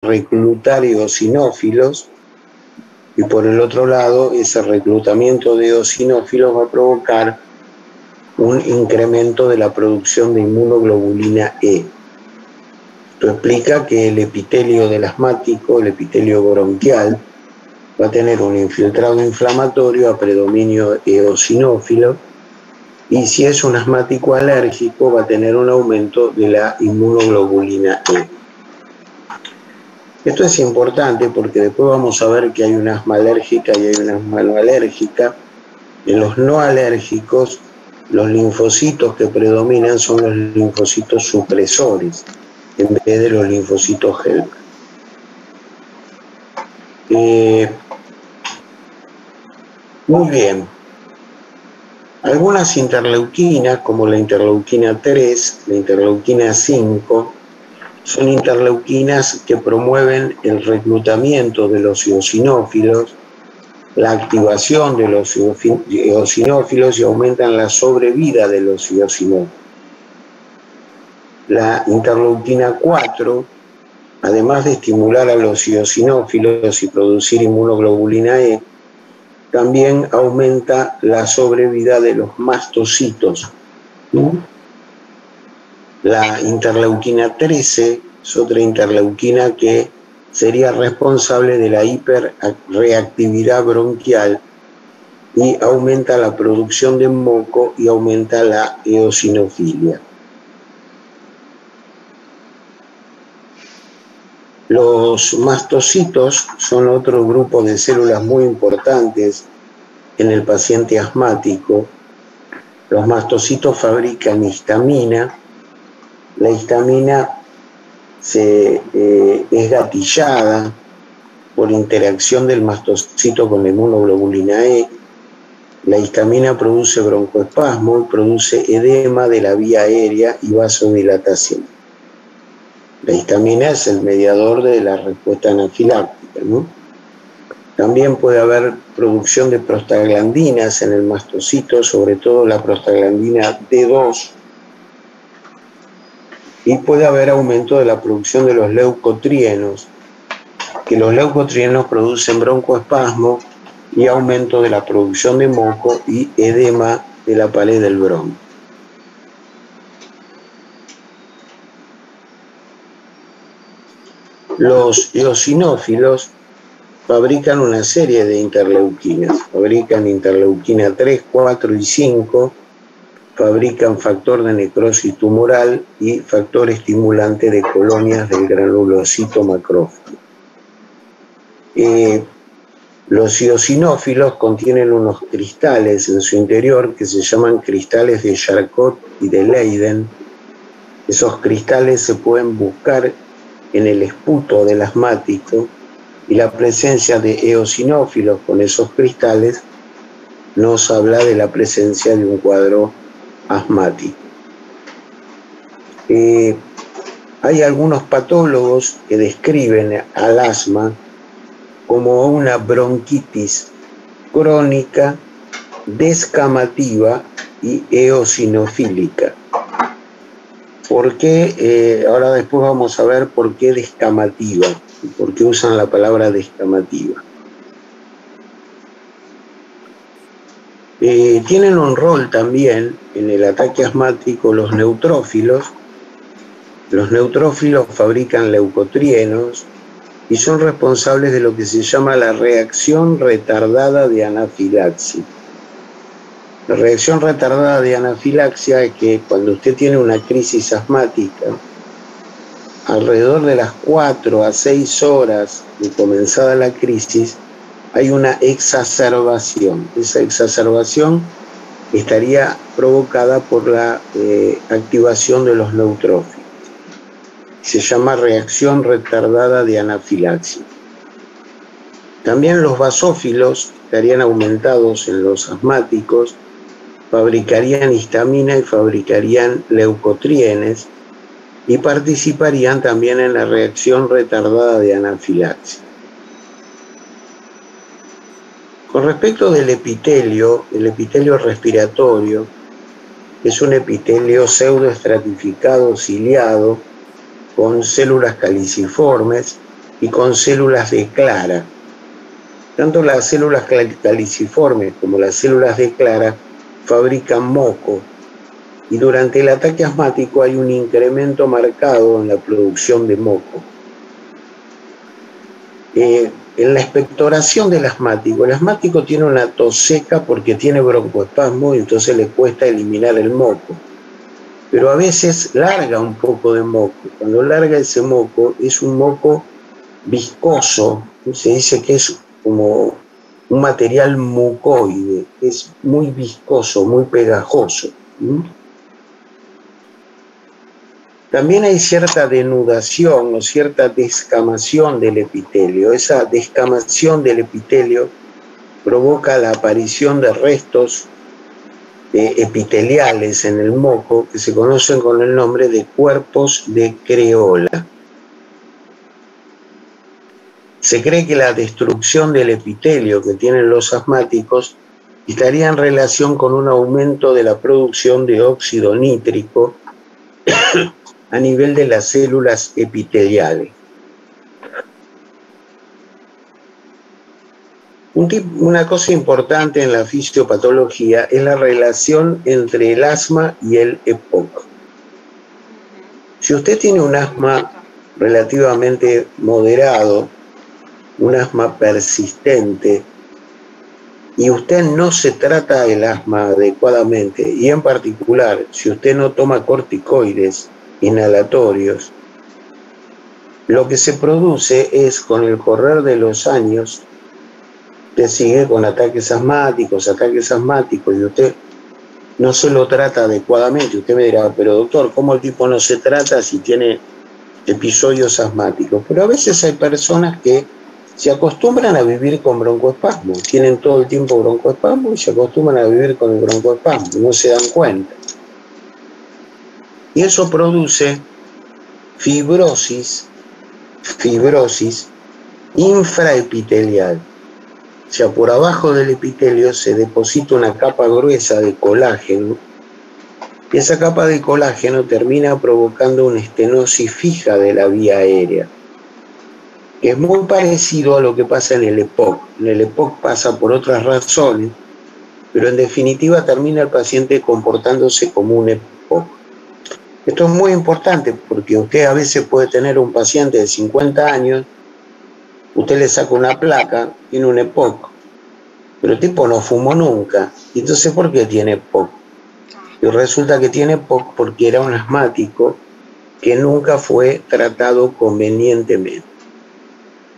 reclutar eosinófilos, y por el otro lado, ese reclutamiento de eosinófilos va a provocar un incremento de la producción de inmunoglobulina E. Esto explica que el epitelio del asmático, el epitelio bronquial, va a tener un infiltrado inflamatorio a predominio eosinófilo, y si es un asmático alérgico va a tener un aumento de la inmunoglobulina E. Esto es importante porque después vamos a ver que hay un asma alérgica y hay un asma no alérgica. En los no alérgicos, los linfocitos que predominan son los linfocitos supresores en vez de los linfocitos helper. Muy bien. Algunas interleuquinas, como la interleuquina 3, la interleuquina 5, son interleuquinas que promueven el reclutamiento de los eosinófilos, la activación de los eosinófilos y aumentan la sobrevida de los eosinófilos. La interleuquina 4, además de estimular a los eosinófilos y producir inmunoglobulina E, también aumenta la sobrevida de los mastocitos. La interleuquina 13 es otra interleuquina que sería responsable de la hiperreactividad bronquial y aumenta la producción de moco y aumenta la eosinofilia. Los mastocitos son otro grupo de células muy importantes en el paciente asmático. Los mastocitos fabrican histamina. La histamina es gatillada por interacción del mastocito con la inmunoglobulina E. La histamina produce broncoespasmo y produce edema de la vía aérea y vasodilatación. La histamina es el mediador de la respuesta anafiláctica, ¿no? También puede haber producción de prostaglandinas en el mastocito, sobre todo la prostaglandina D2, y puede haber aumento de la producción de los leucotrienos, que los leucotrienos producen broncoespasmo y aumento de la producción de moco y edema de la pared del bronco. Los eosinófilos fabrican una serie de interleuquinas, fabrican interleuquina 3, 4 y 5, fabrican factor de necrosis tumoral y factor estimulante de colonias del granulocito macrófago. Los eosinófilos contienen unos cristales en su interior que se llaman cristales de Charcot y de Leyden. Esos cristales se pueden buscar en el esputo del asmático, y la presencia de eosinófilos con esos cristales nos habla de la presencia de un cuadro asmático. Hay algunos patólogos que describen al asma como una bronquitis crónica, descamativa y eosinofílica. ¿Por qué? Ahora después vamos a ver por qué descamativa, por qué usan la palabra descamativa. Tienen un rol también en el ataque asmático los neutrófilos. Los neutrófilos fabrican leucotrienos y son responsables de lo que se llama la reacción retardada de anafilaxia. La reacción retardada de anafilaxia es que cuando usted tiene una crisis asmática, alrededor de las 4 a 6 horas de comenzada la crisis, hay una exacerbación. Esa exacerbación estaría provocada por la activación de los neutrófilos. Se llama reacción retardada de anafilaxia. También los basófilos estarían aumentados en los asmáticos, fabricarían histamina y fabricarían leucotrienes y participarían también en la reacción retardada de anafilaxia. Con respecto del epitelio, el epitelio respiratorio es un epitelio pseudoestratificado ciliado con células caliciformes y con células de clara. Tanto las células caliciformes como las células de clara fabrican moco, y durante el ataque asmático hay un incremento marcado en la producción de moco. En la expectoración del asmático, el asmático tiene una tos seca porque tiene broncoespasmo y entonces le cuesta eliminar el moco. Pero a veces larga un poco de moco. Cuando larga ese moco, es un moco viscoso, se dice que es como un material mucoide, es muy viscoso, muy pegajoso. También hay cierta denudación o cierta descamación del epitelio. Esa descamación del epitelio provoca la aparición de restos epiteliales en el moco que se conocen con el nombre de cuerpos de creola. Se cree que la destrucción del epitelio que tienen los asmáticos estaría en relación con un aumento de la producción de óxido nítrico a nivel de las células epiteliales. Una cosa importante en la fisiopatología es la relación entre el asma y el EPOC. Si usted tiene un asma relativamente moderado, un asma persistente, y usted no se trata el asma adecuadamente, y en particular, si usted no toma corticoides inhalatorios, lo que se produce es, con el correr de los años, usted sigue con ataques asmáticos, y usted no se lo trata adecuadamente. Usted me dirá, pero doctor, ¿cómo el tipo no se trata si tiene episodios asmáticos? Pero a veces hay personas que se acostumbran a vivir con broncoespasmo, tienen todo el tiempo broncoespasmo y se acostumbran a vivir con el broncoespasmo, no se dan cuenta. Y eso produce fibrosis infraepitelial. O sea, por abajo del epitelio se deposita una capa gruesa de colágeno, y esa capa de colágeno termina provocando una estenosis fija de la vía aérea, que es muy parecido a lo que pasa en el EPOC. En el EPOC pasa por otras razones, pero en definitiva termina el paciente comportándose como un EPOC. Esto es muy importante porque usted a veces puede tener un paciente de 50 años, usted le saca una placa, tiene un EPOC, pero el tipo no fumó nunca. ¿Y entonces por qué tiene EPOC? Y resulta que tiene EPOC porque era un asmático que nunca fue tratado convenientemente.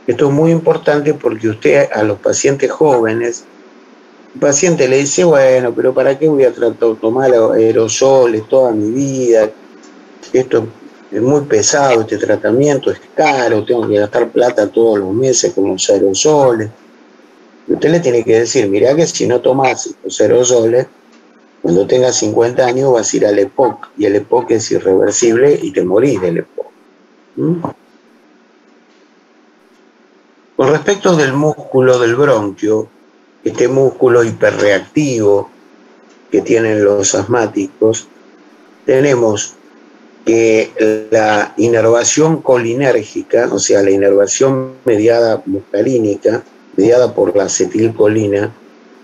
Esto es muy importante porque usted a los pacientes jóvenes, el paciente le dice, bueno, pero ¿para qué voy a tomar aerosoles toda mi vida? Esto es muy pesado, este tratamiento es caro, tengo que gastar plata todos los meses con los aerosoles. Y usted le tiene que decir, mirá que si no tomas los aerosoles, cuando tengas 50 años vas a ir al EPOC, y el EPOC es irreversible y te morís del EPOC. Con respecto del músculo del bronquio, este músculo hiperreactivo que tienen los asmáticos, tenemos que la inervación colinérgica, o sea, la inervación mediada muscarínica, mediada por la acetilcolina,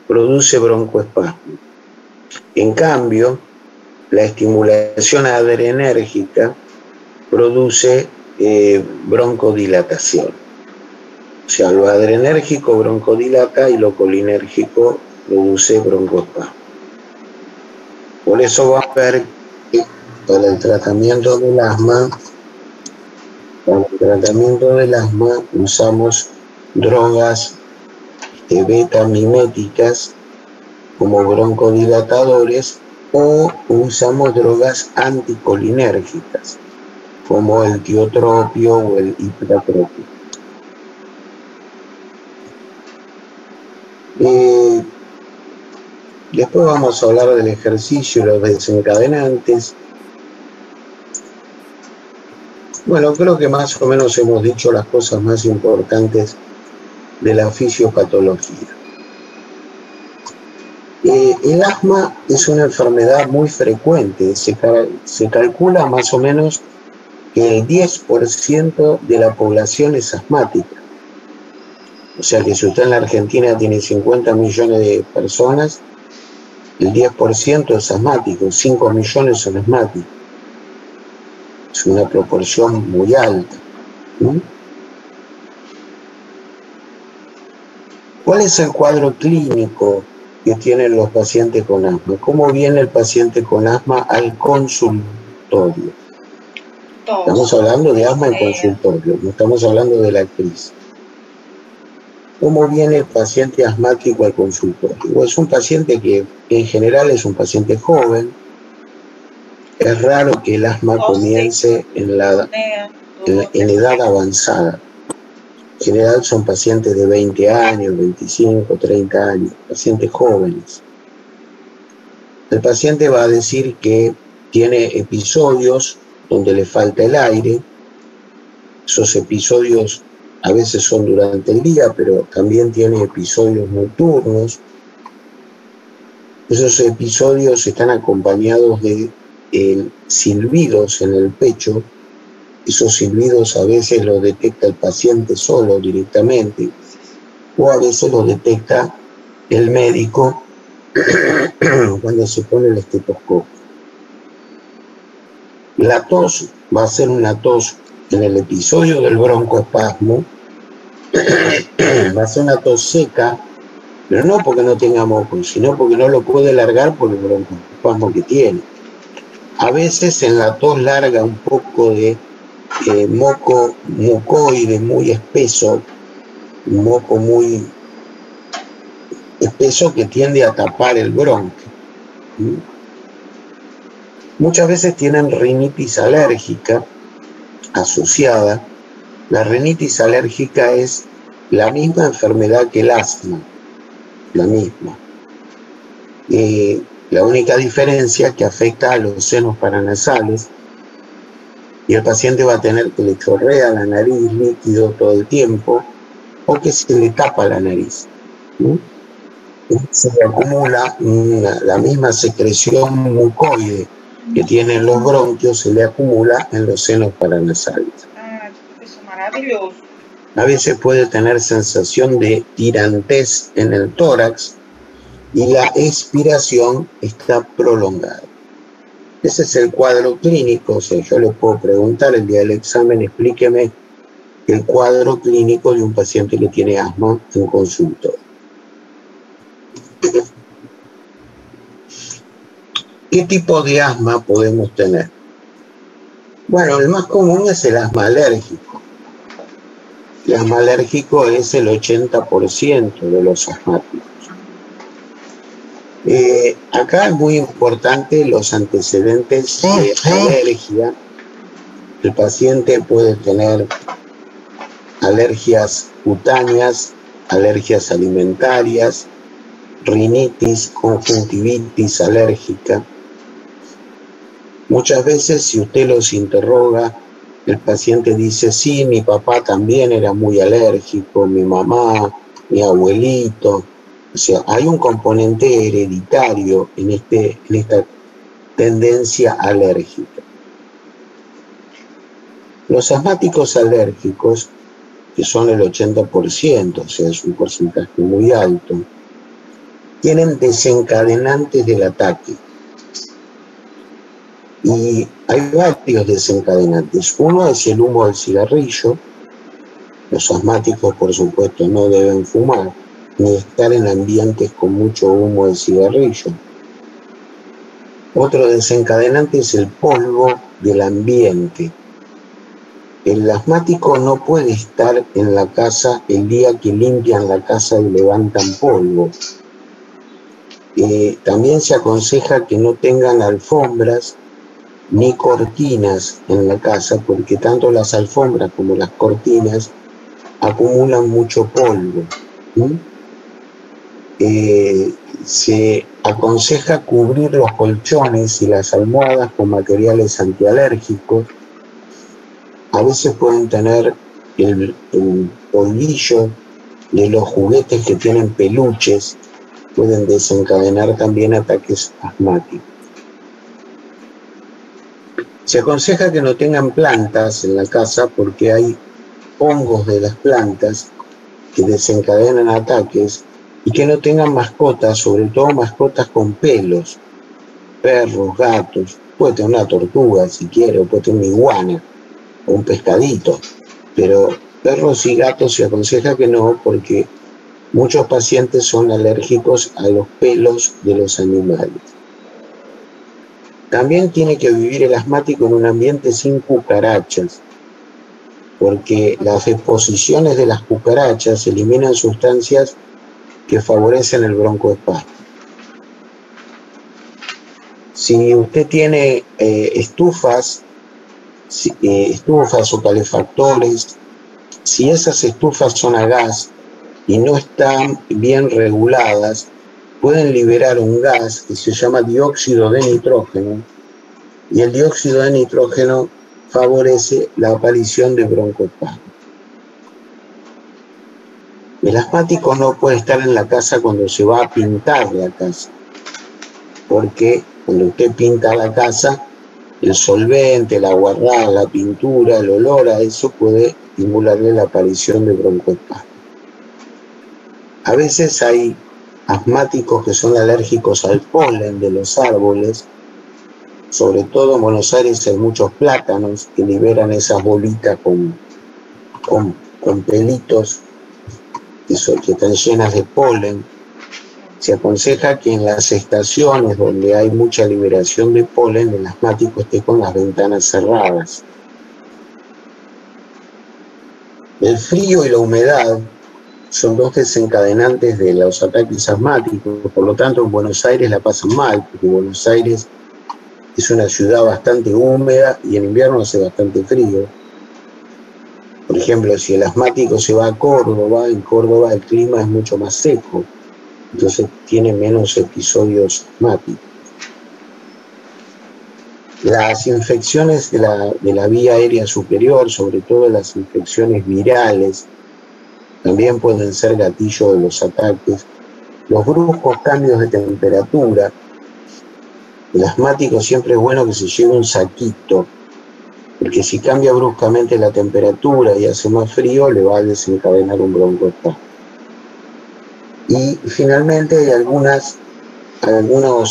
produce broncoespasmo. En cambio, la estimulación adrenérgica produce broncodilatación. O sea, lo adrenérgico broncodilata y lo colinérgico produce broncoespasmo. Por eso va a ver que para el tratamiento del asma, usamos drogas beta-miméticas como broncodilatadores, o usamos drogas anticolinérgicas como el tiotropio o el ipratropio. Después vamos a hablar del ejercicio y los desencadenantes. Bueno, creo que más o menos hemos dicho las cosas más importantes de la fisiopatología. El asma es una enfermedad muy frecuente. Se calcula más o menos que el 10% de la población es asmática. O sea que si usted en la Argentina tiene 50 millones de personas, el 10% es asmático, 5 millones son asmáticos. Es una proporción muy alta. ¿Cuál es el cuadro clínico que tienen los pacientes con asma? ¿Cómo viene el paciente con asma al consultorio? Estamos hablando de asma en consultorio, no estamos hablando de la crisis. ¿Cómo viene el paciente asmático al consultorio? Es un paciente que en general es un paciente joven. Es raro que el asma comience en edad avanzada. En general son pacientes de 20 años, 25, 30 años, pacientes jóvenes. El paciente va a decir que tiene episodios donde le falta el aire. Esos episodios a veces son durante el día, pero también tiene episodios nocturnos. Esos episodios están acompañados de silbidos en el pecho. Esos silbidos a veces los detecta el paciente solo directamente, o a veces los detecta el médico cuando se pone el estetoscopio. La tos va a ser una tos en el episodio del broncoespasmo, va a ser una tos seca, pero no porque no tenga moco, sino porque no lo puede largar por el broncoespasmo que tiene. A veces en la tos larga un poco de moco mucoide muy espeso, un moco muy espeso que tiende a tapar el bronquio. Muchas veces tienen rinitis alérgica asociada. La rinitis alérgica es la misma enfermedad que el asma, la misma. La única diferencia es que afecta a los senos paranasales y el paciente va a tener que le chorrea la nariz líquido todo el tiempo o que se le tapa la nariz. Se le acumula la misma secreción mucoide que tienen los bronquios, se le acumula en los senos paranasales. Eso es maravilloso. A veces puede tener sensación de tirantez en el tórax y la expiración está prolongada. Ese es el cuadro clínico. O sea, yo le puedo preguntar el día del examen, explíqueme el cuadro clínico de un paciente que tiene asma en consultorio. ¿Qué tipo de asma podemos tener? Bueno, el más común es el asma alérgico. El asma alérgico es el 80% de los asmáticos. Acá es muy importante los antecedentes de alergia. El paciente puede tener alergias cutáneas, alergias alimentarias, rinitis, conjuntivitis alérgica. Muchas veces, si usted los interroga, el paciente dice, sí, mi papá también era muy alérgico, mi mamá, mi abuelito. O sea, hay un componente hereditario en esta tendencia alérgica. Los asmáticos alérgicos, que son el 80%, o sea, es un porcentaje muy alto, tienen desencadenantes del ataque. Y hay varios desencadenantes. Uno es el humo del cigarrillo. Los asmáticos, por supuesto, no deben fumar ni estar en ambientes con mucho humo de cigarrillo. Otro desencadenante es el polvo del ambiente. El asmático no puede estar en la casa el día que limpian la casa y levantan polvo. También se aconseja que no tengan alfombras ni cortinas en la casa, porque tanto las alfombras como las cortinas acumulan mucho polvo. Se aconseja cubrir los colchones y las almohadas con materiales antialérgicos. A veces pueden tener el polvillo de los juguetes que tienen peluches, pueden desencadenar también ataques asmáticos. Se aconseja que no tengan plantas en la casa porque hay hongos de las plantas que desencadenan ataques, y que no tengan mascotas, sobre todo mascotas con pelos, perros, gatos, puede tener una tortuga si quiere, o puede tener una iguana o un pescadito, pero perros y gatos se aconseja que no, porque muchos pacientes son alérgicos a los pelos de los animales. También tiene que vivir el asmático en un ambiente sin cucarachas, porque las exposiciones de las cucarachas eliminan sustancias que favorecen el broncoespasmo. Si usted tiene estufas o calefactores, si esas estufas son a gas y no están bien reguladas, pueden liberar un gas que se llama dióxido de nitrógeno, y el dióxido de nitrógeno favorece la aparición de broncoespasmo. El asmático no puede estar en la casa cuando se va a pintar la casa, porque cuando usted pinta la casa, el solvente, la guardada, la pintura, el olor a eso puede estimularle la aparición de broncoespasmo. A veces hay asmáticos que son alérgicos al polen de los árboles. Sobre todo en Buenos Aires hay muchos plátanos que liberan esas bolitas con pelitos que están llenas de polen. Se aconseja que en las estaciones donde hay mucha liberación de polen, el asmático esté con las ventanas cerradas. El frío y la humedad son dos desencadenantes de los ataques asmáticos, por lo tanto en Buenos Aires la pasan mal, porque Buenos Aires es una ciudad bastante húmeda y en invierno hace bastante frío. Por ejemplo, si el asmático se va a Córdoba, en Córdoba el clima es mucho más seco, entonces tiene menos episodios asmáticos. Las infecciones de la vía aérea superior, sobre todo las infecciones virales, también pueden ser gatillo de los ataques. Los bruscos cambios de temperatura. El asmático siempre es bueno que se lleve un saquito, porque si cambia bruscamente la temperatura y hace más frío, le va a desencadenar un broncoespasmo. Y finalmente hay algunos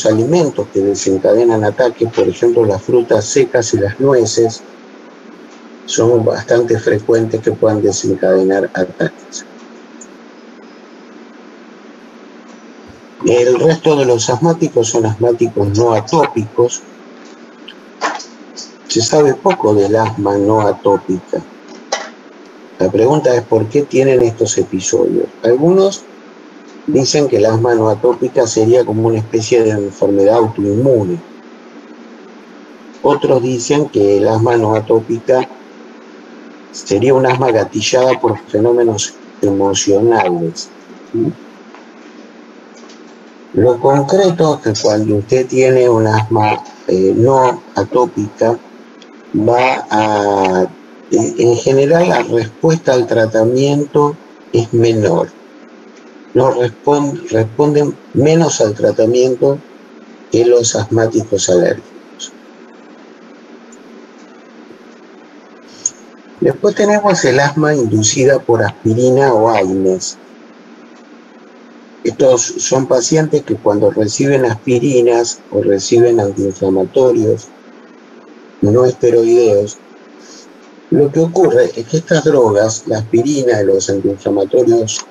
alimentos que desencadenan ataques, por ejemplo las frutas secas y las nueces, son bastante frecuentes que puedan desencadenar ataques. El resto de los asmáticos son asmáticos no atópicos. Se sabe poco del asma no atópica. La pregunta es ¿por qué tienen estos episodios? Algunos dicen que el asma no atópica sería como una especie de enfermedad autoinmune. Otros dicen que el asma no atópica sería un asma gatillada por fenómenos emocionales. Lo concreto es que cuando usted tiene un asma no atópica, en general la respuesta al tratamiento es menor. No responden menos al tratamiento que los asmáticos alérgicos. Después tenemos el asma inducida por aspirina o AINES. Estos son pacientes que cuando reciben aspirinas o reciben antiinflamatorios no esteroideos, lo que ocurre es que estas drogas, la aspirina y los antiinflamatorios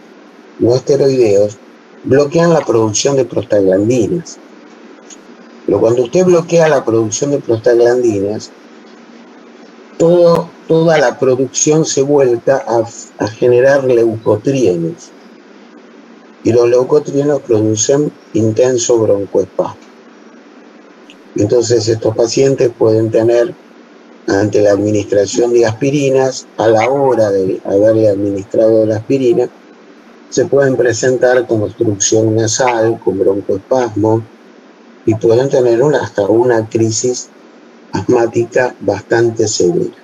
no esteroideos, bloquean la producción de prostaglandinas. Pero cuando usted bloquea la producción de prostaglandinas, toda la producción se vuelca a generar leucotrienos. Y los leucotrienos producen intenso broncoespasmo. Entonces estos pacientes pueden tener, ante la administración de aspirinas, a la hora de haberle administrado la aspirina, se pueden presentar con obstrucción nasal, con broncoespasmo, y pueden tener hasta una crisis asmática bastante severa.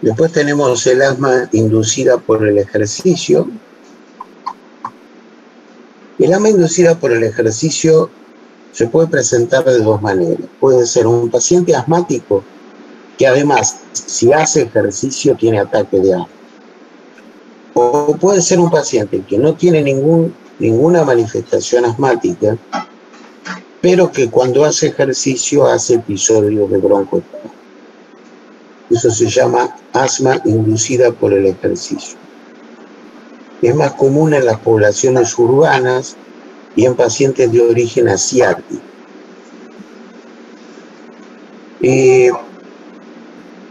Después tenemos el asma inducida por el ejercicio. El asma inducida por el ejercicio se puede presentar de dos maneras. Puede ser un paciente asmático que además, si hace ejercicio, tiene ataque de asma. O puede ser un paciente que no tiene ninguna manifestación asmática, pero que cuando hace ejercicio hace episodios de broncoespasmo. Eso se llama asma inducida por el ejercicio. Es más común en las poblaciones urbanas y en pacientes de origen asiático.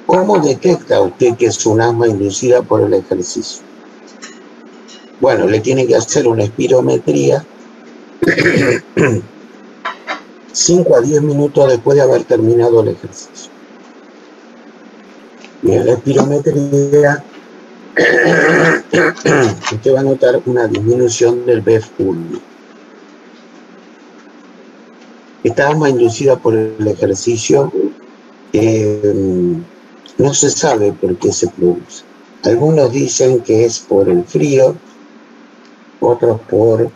¿Cómo detecta usted que es un asma inducida por el ejercicio? Bueno, le tiene que hacer una espirometría 5 a 10 minutos después de haber terminado el ejercicio. Y en la espirometría usted va a notar una disminución del BEF1. Esta asma inducida por el ejercicio no se sabe por qué se produce. Algunos dicen que es por el frío, otros por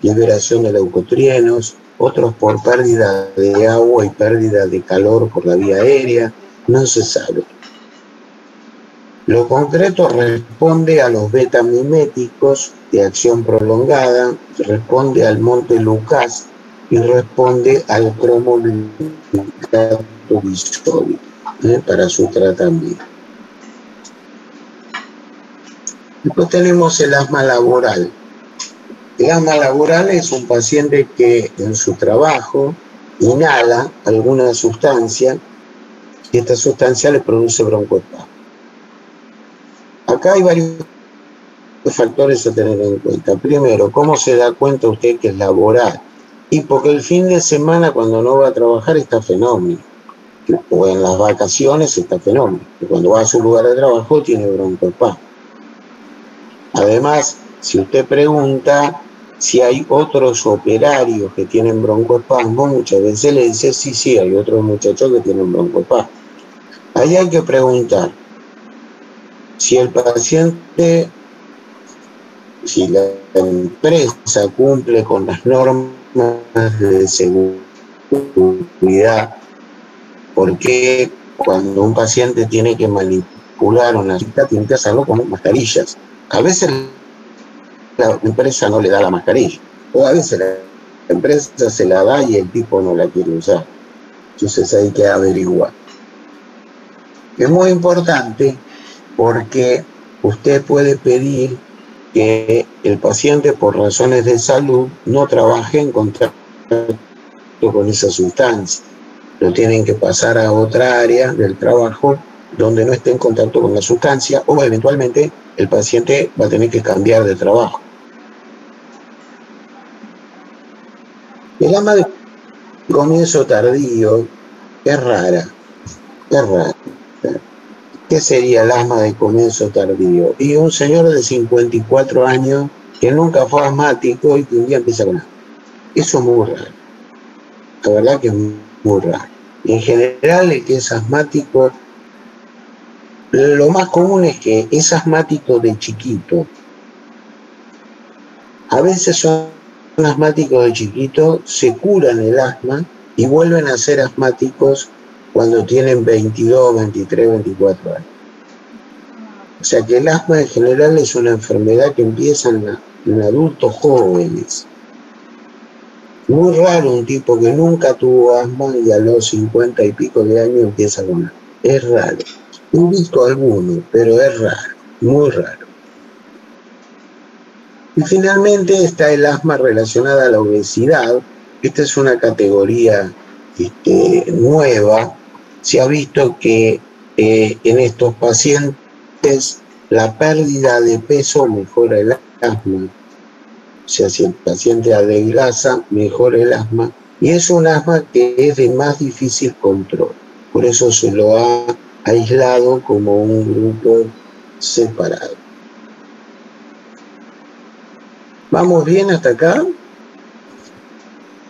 liberación de leucotrienos, otros por pérdida de agua y pérdida de calor por la vía aérea, no se sabe. Lo concreto responde a los beta-miméticos de acción prolongada, responde al Montelukast y responde al cromoglutamato bisódico para su tratamiento. Después tenemos el asma laboral. El asma laboral es un paciente que en su trabajo inhala alguna sustancia y esta sustancia le produce broncoespasmo. Acá hay varios factores a tener en cuenta. Primero, ¿cómo se da cuenta usted que es laboral? Y porque el fin de semana cuando no va a trabajar está fenómeno. O en las vacaciones está fenómeno. Y cuando va a su lugar de trabajo tiene broncoespasmo. Además, si usted pregunta si hay otros operarios que tienen broncoespasmo, muchas veces le dice sí, hay otros muchachos que tienen broncoespasmo. Ahí hay que preguntar si el paciente, si la empresa cumple con las normas de seguridad, porque cuando un paciente tiene que manipular una cita, tiene que hacerlo con mascarillas. A veces la empresa no le da la mascarilla, o a veces la empresa se la da y el tipo no la quiere usar. Entonces hay que averiguar. Es muy importante porque usted puede pedir que el paciente, por razones de salud, no trabaje en contacto con esa sustancia. Lo tienen que pasar a otra área del trabajo donde no esté en contacto con la sustancia, o eventualmente el paciente va a tener que cambiar de trabajo. El asma de comienzo tardío es rara. ¿Qué sería el asma de comienzo tardío? Y un señor de 54 años que nunca fue asmático y que un día empieza con asma. Eso es muy raro. La verdad que es muy raro. Y en general el que es asmático, lo más común es que es asmático de chiquito. A veces son asmáticos de chiquito, se curan el asma y vuelven a ser asmáticos cuando tienen 22, 23, 24 años. O sea que el asma en general es una enfermedad que empieza en adultos jóvenes. Muy raro un tipo que nunca tuvo asma y a los 50 y pico de años empieza con asma. Es raro. He visto algunos, pero es raro, muy raro. Y finalmente está el asma relacionada a la obesidad. Esta es una categoría nueva. Se ha visto que en estos pacientes la pérdida de peso mejora el asma. O sea, si el paciente adelgaza, mejora el asma. Y es un asma que es de más difícil control. Por eso se lo ha aislado como un grupo separado. ¿Vamos bien hasta acá?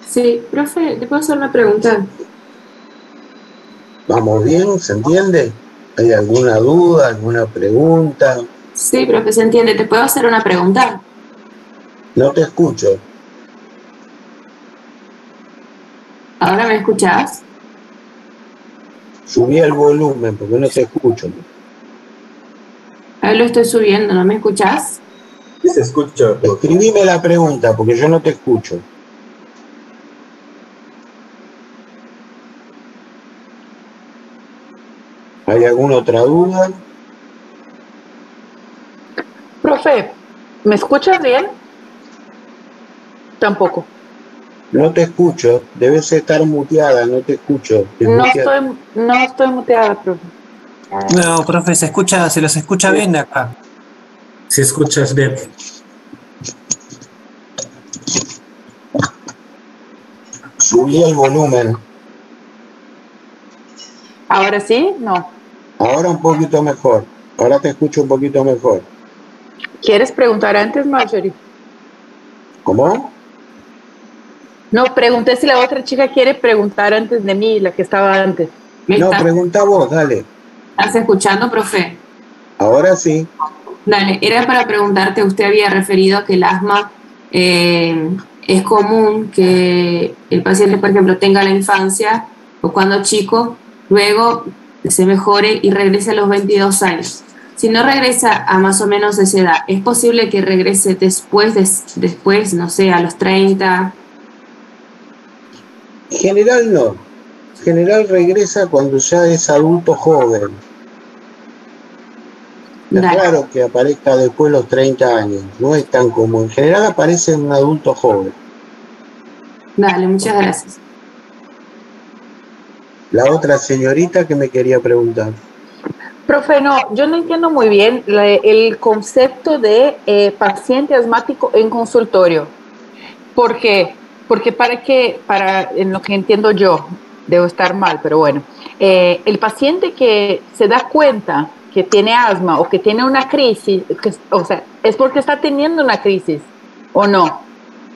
Sí, profe, ¿te puedo hacer una pregunta? ¿Vamos bien? ¿Se entiende? ¿Hay alguna duda, alguna pregunta? Sí, profe, se entiende. ¿Te puedo hacer una pregunta? No te escucho. ¿Ahora me escuchás? Subí el volumen porque no te escucho. Ahí lo estoy subiendo, ¿no me escuchás? Sí se escucha. Escribime la pregunta porque yo no te escucho. ¿Hay alguna otra duda? Profe, ¿me escuchas bien? Tampoco. No te escucho, debes estar muteada, no te escucho. No estoy muteada, profe. No, profe, se los escucha bien de acá. Si escuchas bien. Subí el volumen. ¿Ahora sí? No. Ahora un poquito mejor. Ahora te escucho un poquito mejor. ¿Quieres preguntar antes, Marjorie? ¿Cómo? No, pregunté si la otra chica quiere preguntar antes de mí, la que estaba antes. No, pregunta vos, dale. ¿Estás escuchando, profe? Ahora sí. Dale, era para preguntarte, usted había referido a que el asma es común que el paciente, por ejemplo, tenga la infancia o cuando chico, luego se mejore y regrese a los 22 años. Si no regresa a más o menos esa edad, ¿es posible que regrese después, no sé, a los 30? En general no. En general regresa cuando ya es adulto joven. Es raro que aparezca después de los 30 años. No es tan común. En general aparece en un adulto joven. Dale, muchas gracias. La otra señorita que me quería preguntar. Profe, no, yo no entiendo muy bien el concepto de paciente asmático en consultorio. ¿Por qué? Porque en lo que entiendo yo, debo estar mal, pero bueno, el paciente que se da cuenta que tiene asma o que tiene una crisis, o sea, es porque está teniendo una crisis, ¿o no?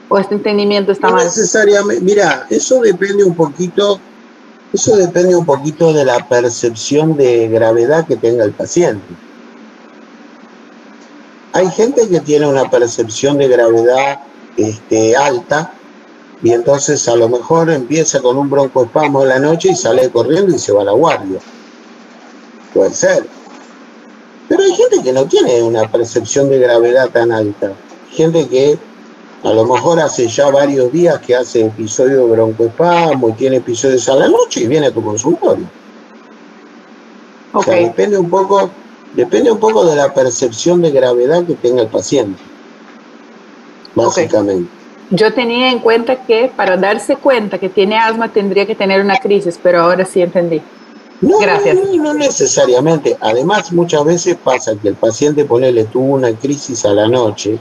¿O este entendimiento está mal? No necesariamente, mira, eso depende un poquito de la percepción de gravedad que tenga el paciente. Hay gente que tiene una percepción de gravedad alta y entonces a lo mejor empieza con un broncoespasmo en la noche y sale corriendo y se va a la guardia. Puede ser. Pero hay gente que no tiene una percepción de gravedad tan alta. Gente que a lo mejor hace ya varios días que hace episodios de broncoespasmo y tiene episodios a la noche y viene a tu consultorio. Okay. O sea, depende un poco de la percepción de gravedad que tenga el paciente. Básicamente. Okay. Yo tenía en cuenta que para darse cuenta que tiene asma tendría que tener una crisis, pero ahora sí entendí. Gracias. No necesariamente. Además, muchas veces pasa que el paciente, tuvo una crisis a la noche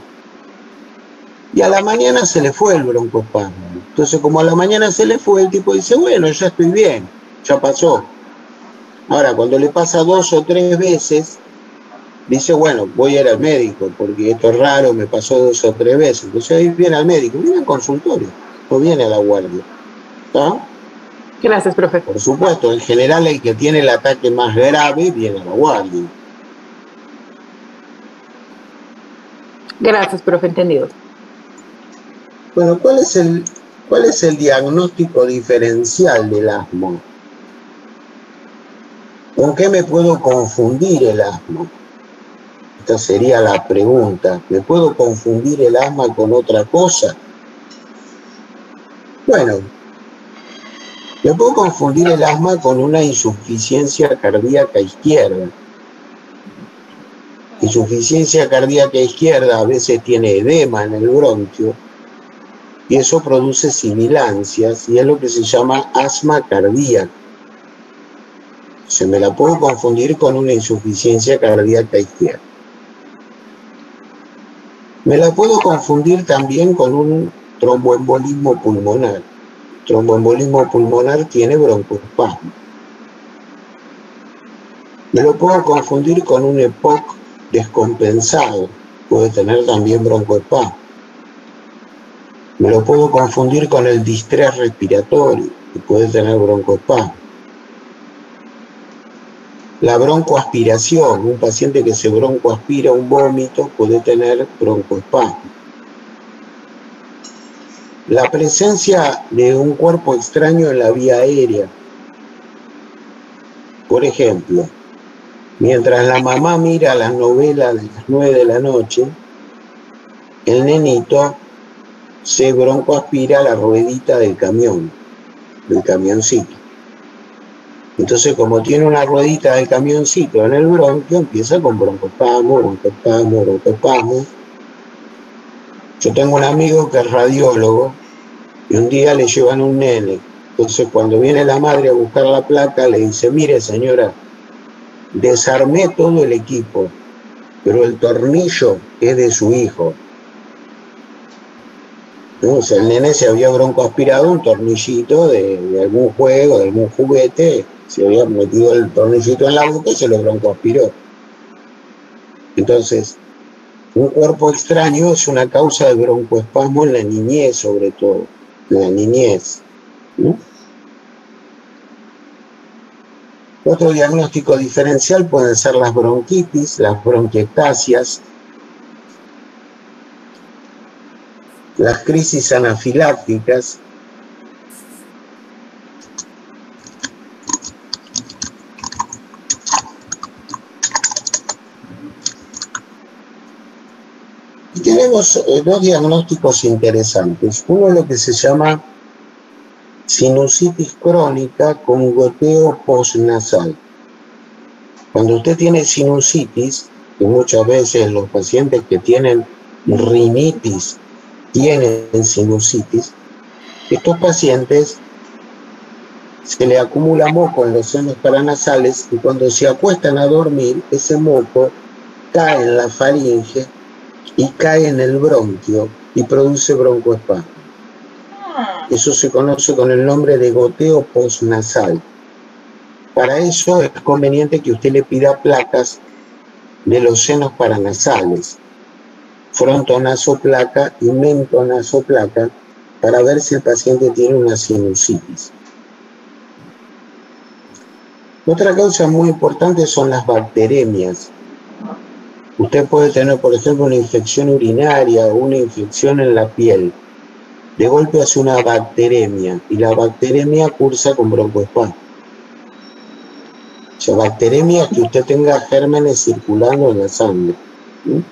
y a la mañana se le fue el broncoespasmo. Entonces, como a la mañana se le fue, el tipo dice, bueno, ya estoy bien, ya pasó. Ahora, cuando le pasa 2 o 3 veces, dice, bueno, voy a ir al médico, porque esto es raro, me pasó 2 o 3 veces. Entonces ahí viene al médico, viene al consultorio, no viene a la guardia. ¿Está? Gracias, profe. Por supuesto, en general el que tiene el ataque más grave viene a la guardia. Gracias, profe, entendido. Bueno, ¿cuál es el diagnóstico diferencial del asma? ¿Con qué me puedo confundir el asma? Esta sería la pregunta. ¿Me puedo confundir el asma con otra cosa? Bueno, me puedo confundir el asma con una insuficiencia cardíaca izquierda. Insuficiencia cardíaca izquierda a veces tiene edema en el bronquio y eso produce sibilancias y es lo que se llama asma cardíaca. Se me la puedo confundir con una insuficiencia cardíaca izquierda. Me la puedo confundir también con un tromboembolismo pulmonar. Tromboembolismo pulmonar tiene broncoespasmo. Me lo puedo confundir con un EPOC descompensado. Puede tener también broncoespasmo. Me lo puedo confundir con el distrés respiratorio, que puede tener broncoespasmo. La broncoaspiración, un paciente que se broncoaspira un vómito puede tener broncoespasmo. La presencia de un cuerpo extraño en la vía aérea. Por ejemplo, mientras la mamá mira las novelas de las 9 de la noche, el nenito se broncoaspira la ruedita del camión, del camioncito. Entonces, como tiene una ruedita del camioncito en el bronquio, empieza con broncoespasmo, broncoespasmo, broncoespasmo. Yo tengo un amigo que es radiólogo y un día le llevan un nene. Entonces, cuando viene la madre a buscar la placa, le dice: mire, señora, desarmé todo el equipo, pero el tornillo es de su hijo. ¿No? O sea, el nene se había broncoaspirado un tornillito de algún juego, de algún juguete, se había metido el tornillito en la boca y se lo broncoaspiró. Entonces, un cuerpo extraño es una causa de broncoespasmo en la niñez, sobre todo, en la niñez, ¿no? Otro diagnóstico diferencial pueden ser las bronquitis, las bronquiectasias, las crisis anafilácticas, y tenemos dos diagnósticos interesantes. Uno es lo que se llama sinusitis crónica con goteo postnasal. Cuando usted tiene sinusitis, y muchas veces los pacientes que tienen rinitis tienen sinusitis, estos pacientes se le acumula moco en los senos paranasales y cuando se acuestan a dormir, ese moco cae en la faringe y cae en el bronquio y produce broncoespasmo. Eso se conoce con el nombre de goteo postnasal. Para eso es conveniente que usted le pida placas de los senos paranasales, frontonasoplaca y mentonasoplaca, para ver si el paciente tiene una sinusitis. Otra causa muy importante son las bacteremias. Usted puede tener, por ejemplo, una infección urinaria o una infección en la piel. De golpe hace una bacteremia y la bacteremia cursa con broncoespasmo. O sea, bacteremia es que usted tenga gérmenes circulando en la sangre. ¿Sí?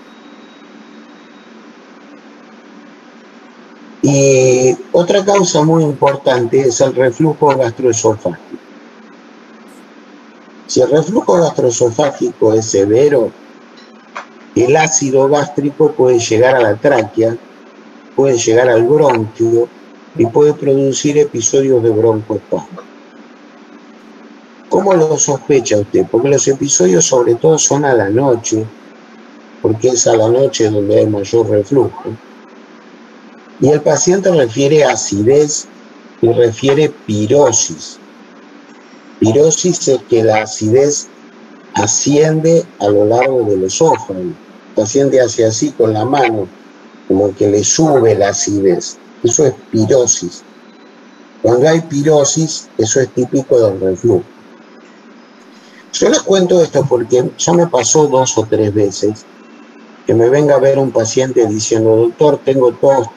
Y otra causa muy importante es el reflujo gastroesofágico. Si el reflujo gastroesofágico es severo, el ácido gástrico puede llegar a la tráquea, puede llegar al bronquio y puede producir episodios de broncoespasmo. ¿Cómo lo sospecha usted? Porque los episodios sobre todo son a la noche, porque es a la noche donde hay mayor reflujo. Y el paciente refiere acidez y refiere pirosis. Pirosis es que la acidez asciende a lo largo del esófago. El paciente hace así con la mano, como que le sube la acidez. Eso es pirosis. Cuando hay pirosis, eso es típico del reflujo. Yo les cuento esto porque ya me pasó 2 o 3 veces que me venga a ver un paciente diciendo: doctor, tengo tos,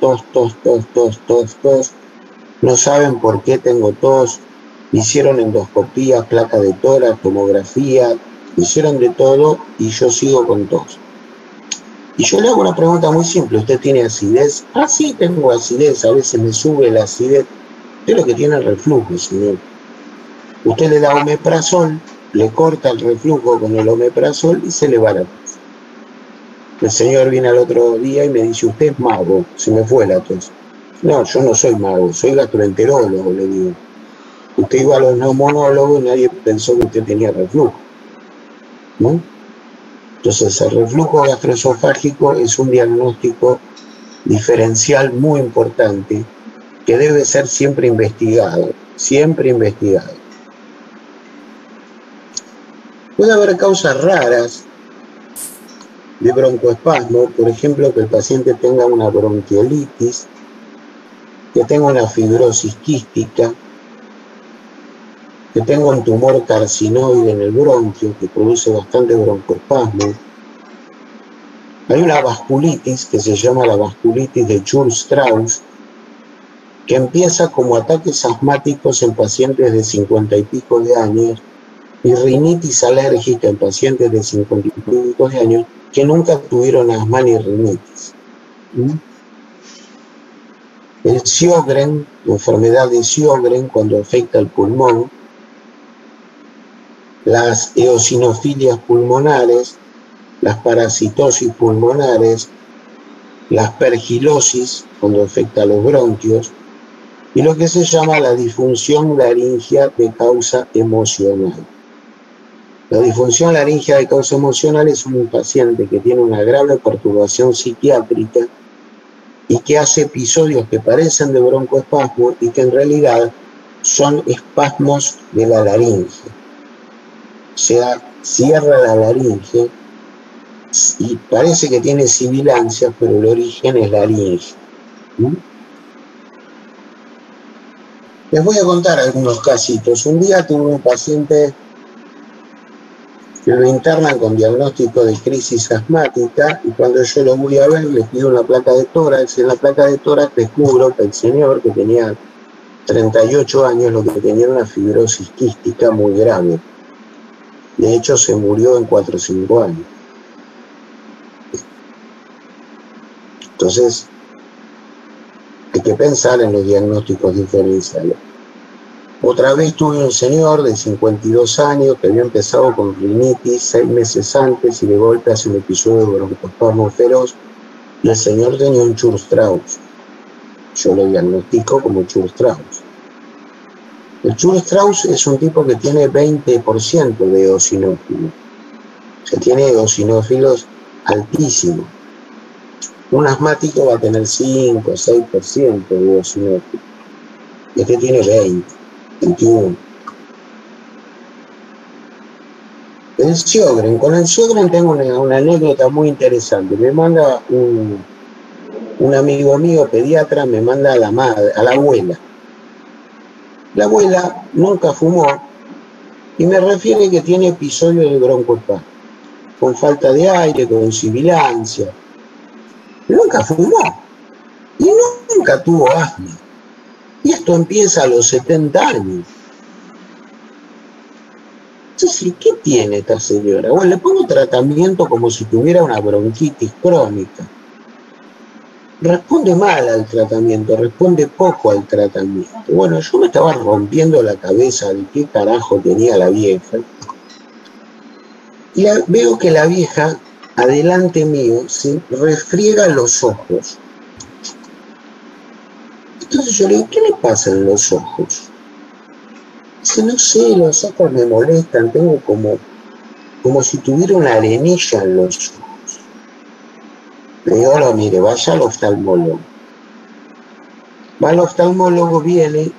no saben por qué tengo tos, hicieron endoscopía, placa de tórax, tomografía, hicieron de todo y yo sigo con tos. Y yo le hago una pregunta muy simple: ¿usted tiene acidez? Ah, sí, tengo acidez, a veces me sube la acidez. Usted lo que tiene es reflujo, señor. Usted le da omeprazol, le corta el reflujo con el omeprazol y se le va la tos. El señor viene al otro día y me dice: usted es mago, se me fue la tos. No, yo no soy mago, soy gastroenterólogo, le digo. Usted iba a los neumonólogos y nadie pensó que usted tenía reflujo, ¿no? Entonces, el reflujo gastroesofágico es un diagnóstico diferencial muy importante que debe ser siempre investigado, siempre investigado. Puede haber causas raras de broncoespasmo, por ejemplo, que el paciente tenga una bronquiolitis, que tenga una fibrosis quística, que tenga un tumor carcinoide en el bronquio que produce bastante broncoespasmo. Hay una vasculitis que se llama la vasculitis de Church-Strauss, que empieza como ataques asmáticos en pacientes de 50 y pico de años y rinitis alérgica en pacientes de 50 y pico de años que nunca tuvieron asma ni rinitis. El Sjögren, la enfermedad de Sjögren cuando afecta el pulmón, las eosinofilias pulmonares, las parasitosis pulmonares, la aspergilosis cuando afecta a los bronquios y lo que se llama la disfunción laringea de causa emocional. La disfunción laringea de causa emocional es un paciente que tiene una grave perturbación psiquiátrica y que hace episodios que parecen de broncoespasmo y que en realidad son espasmos de la laringe. O sea, cierra la laringe y parece que tiene sibilancias, pero el origen es laringe. Les voy a contar algunos casitos. Un día tuve un paciente que lo internan con diagnóstico de crisis asmática y cuando yo lo voy a ver le pido una placa de tórax. En la placa de tórax descubro que el señor, que tenía 38 años, lo que tenía era una fibrosis quística muy grave. De hecho se murió en 4 o 5 años. Entonces hay que pensar en los diagnósticos diferenciales. Otra vez tuve un señor de 52 años que había empezado con rinitis 6 meses antes y de golpe hace un episodio de broncoespasmo feroz y el señor tenía un Church-Strauss. Yo lo diagnostico como Church-Strauss. El Church-Strauss es un tipo que tiene 20% de eosinófilos. O sea, tiene eosinófilos altísimos. Un asmático va a tener 5 o 6% de eosinófilos. Este tiene 20. 21. El Sjögren, con el Sjögren tengo una anécdota muy interesante. Me manda un amigo mío, pediatra, me manda a la abuela. La abuela nunca fumó y me refiere que tiene episodios de broncoespasmo, con falta de aire, con sibilancia. Nunca fumó y nunca tuvo asma. Y esto empieza a los 70 años. Entonces, ¿qué tiene esta señora? Bueno, le pongo tratamiento como si tuviera una bronquitis crónica. Responde mal al tratamiento, responde poco al tratamiento. Bueno, yo me estaba rompiendo la cabeza de qué carajo tenía la vieja. Y veo que la vieja, adelante mío, se refriega los ojos. Entonces yo le digo, ¿qué le pasa en los ojos? Dice, no sé, los ojos me molestan, tengo como si tuviera una arenilla en los ojos. Le digo, no, mire, vaya al oftalmólogo. Va al oftalmólogo, viene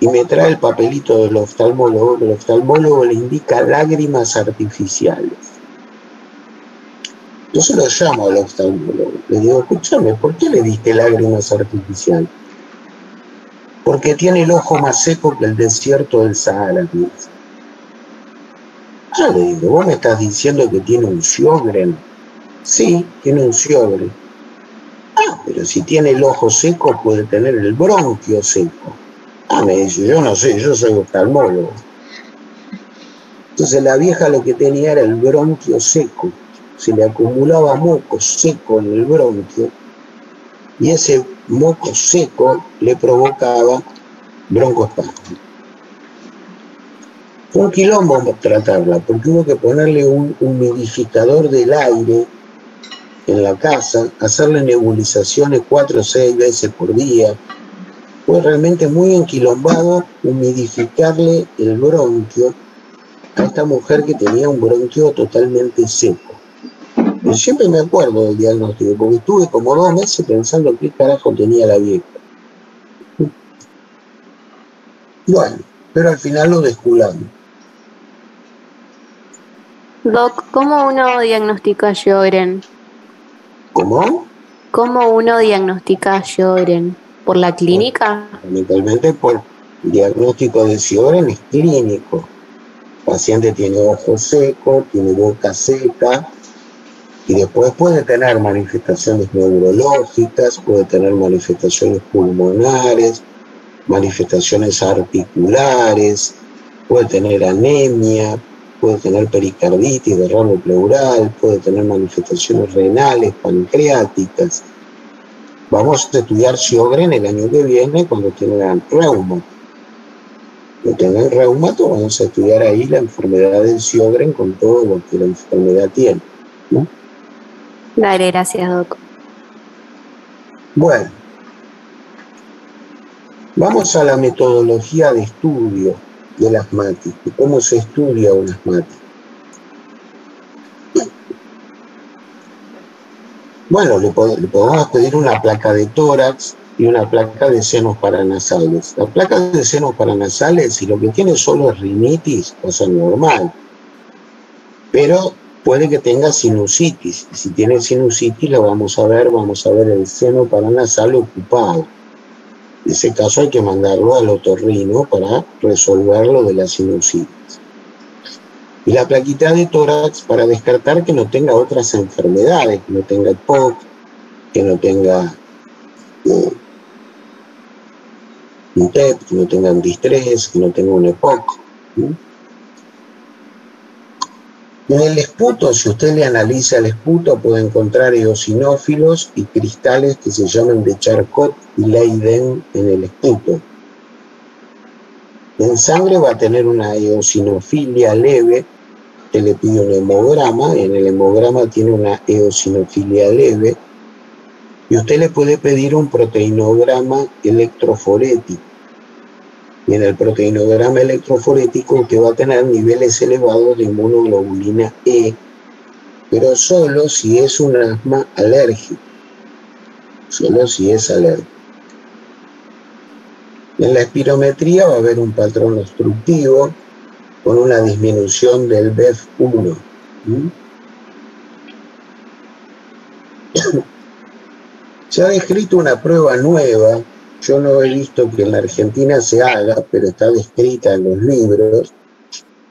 y me trae el papelito del oftalmólogo, que el oftalmólogo le indica lágrimas artificiales. Entonces lo llamo al oftalmólogo. Le digo, escúchame, ¿por qué le diste lágrimas artificiales? Porque tiene el ojo más seco que el desierto del Sahara. Ah, le digo, ¿vos me estás diciendo que tiene un Sjögren? Sí, tiene un Sjögren. Ah, pero si tiene el ojo seco puede tener el bronquio seco. Ah, me dice, yo no sé, yo soy oftalmólogo. Entonces la vieja lo que tenía era el bronquio seco. Se le acumulaba moco seco en el bronquio y ese moco seco le provocaba broncoespasmo. Fue un quilombo tratarla, porque hubo que ponerle un humidificador del aire en la casa, hacerle nebulizaciones 4 o 6 veces por día. Fue realmente muy enquilombado humidificarle el bronquio a esta mujer que tenía un bronquio totalmente seco. Y siempre me acuerdo del diagnóstico, porque estuve como 2 meses pensando qué carajo tenía la vieja. Bueno, pero al final lo desculamos. Doc, ¿cómo uno diagnostica Sjögren? ¿Cómo? ¿Cómo uno diagnostica Sjögren? ¿Por la clínica? Fundamentalmente por el diagnóstico de Sjögren es clínico. El paciente tiene ojo seco, tiene boca seca, y después puede tener manifestaciones neurológicas, puede tener manifestaciones pulmonares, manifestaciones articulares, puede tener anemia, puede tener pericarditis, derrame pleural, puede tener manifestaciones renales, pancreáticas. Vamos a estudiar Sjögren el año que viene cuando tengan reuma. Cuando tengan reumato, vamos a estudiar ahí la enfermedad del Sjögren con todo lo que la enfermedad tiene, ¿no? Dale, gracias, Doc. Bueno, vamos a la metodología de estudio del asmático. ¿Cómo se estudia un asmático? Bueno, le podemos pedir una placa de tórax y una placa de senos paranasales. La placa de senos paranasales, si lo que tiene solo es rinitis, pasa normal. Pero puede que tenga sinusitis. Si tiene sinusitis, la vamos a ver el seno paranasal ocupado. En ese caso hay que mandarlo al otorrino para resolver lo de la sinusitis. Y la plaquita de tórax para descartar que no tenga otras enfermedades, que no tenga EPOC, que no tenga un TEP, que no tenga un distrés, que no tenga un EPOC. ¿Sí? En el esputo, si usted le analiza el esputo, puede encontrar eosinófilos y cristales que se llaman de Charcot y Leiden en el esputo. En sangre va a tener una eosinofilia leve, usted le pide un hemograma, y en el hemograma tiene una eosinofilia leve, y usted le puede pedir un proteinograma electroforético. Y en el proteinograma electroforético usted va a tener niveles elevados de inmunoglobulina E, pero solo si es un asma alérgico. Solo si es alérgico. En la espirometría va a haber un patrón obstructivo con una disminución del BEF1. Se ha descrito una prueba nueva. Yo no he visto que en la Argentina se haga, pero está descrita en los libros,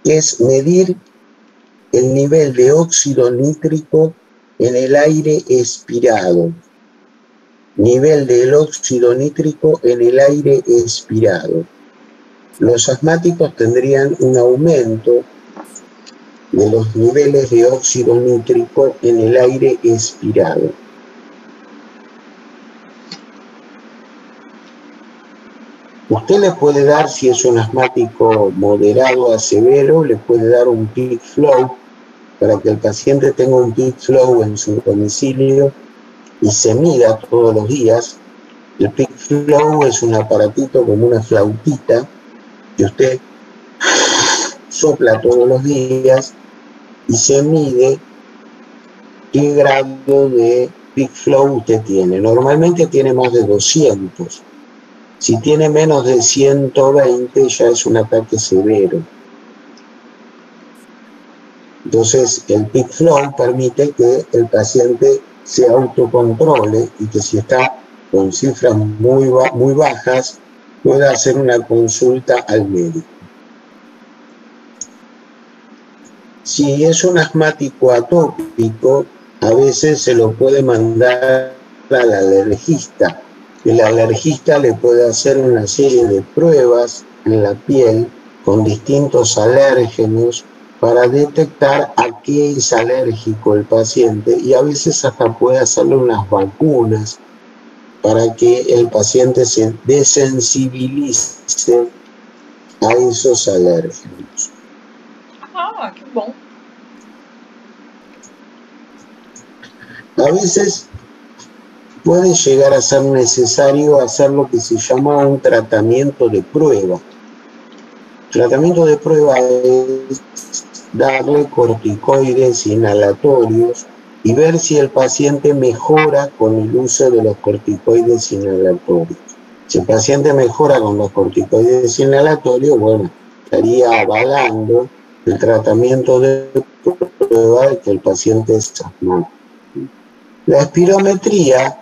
que es medir el nivel de óxido nítrico en el aire expirado. Nivel del óxido nítrico en el aire expirado. Los asmáticos tendrían un aumento de los niveles de óxido nítrico en el aire expirado. Usted le puede dar, si es un asmático moderado a severo, le puede dar un peak flow para que el paciente tenga un peak flow en su domicilio y se mida todos los días. El peak flow es un aparatito como una flautita que usted sopla todos los días y se mide qué grado de peak flow usted tiene. Normalmente tiene más de 200. Si tiene menos de 120 ya es un ataque severo. Entonces el peak flow permite que el paciente se autocontrole y que si está con cifras muy bajas pueda hacer una consulta al médico. Si es un asmático atópico, a veces se lo puede mandar al alergista. El alergista le puede hacer una serie de pruebas en la piel con distintos alérgenos para detectar a qué es alérgico el paciente y a veces hasta puede hacerle unas vacunas para que el paciente se desensibilice a esos alérgenos. Ah, que bom. A veces puede llegar a ser necesario hacer lo que se llama un tratamiento de prueba. Tratamiento de prueba es darle corticoides inhalatorios y ver si el paciente mejora con el uso de los corticoides inhalatorios. Si el paciente mejora con los corticoides inhalatorios, bueno, estaría avalando el tratamiento de prueba de que el paciente es asmático. La espirometría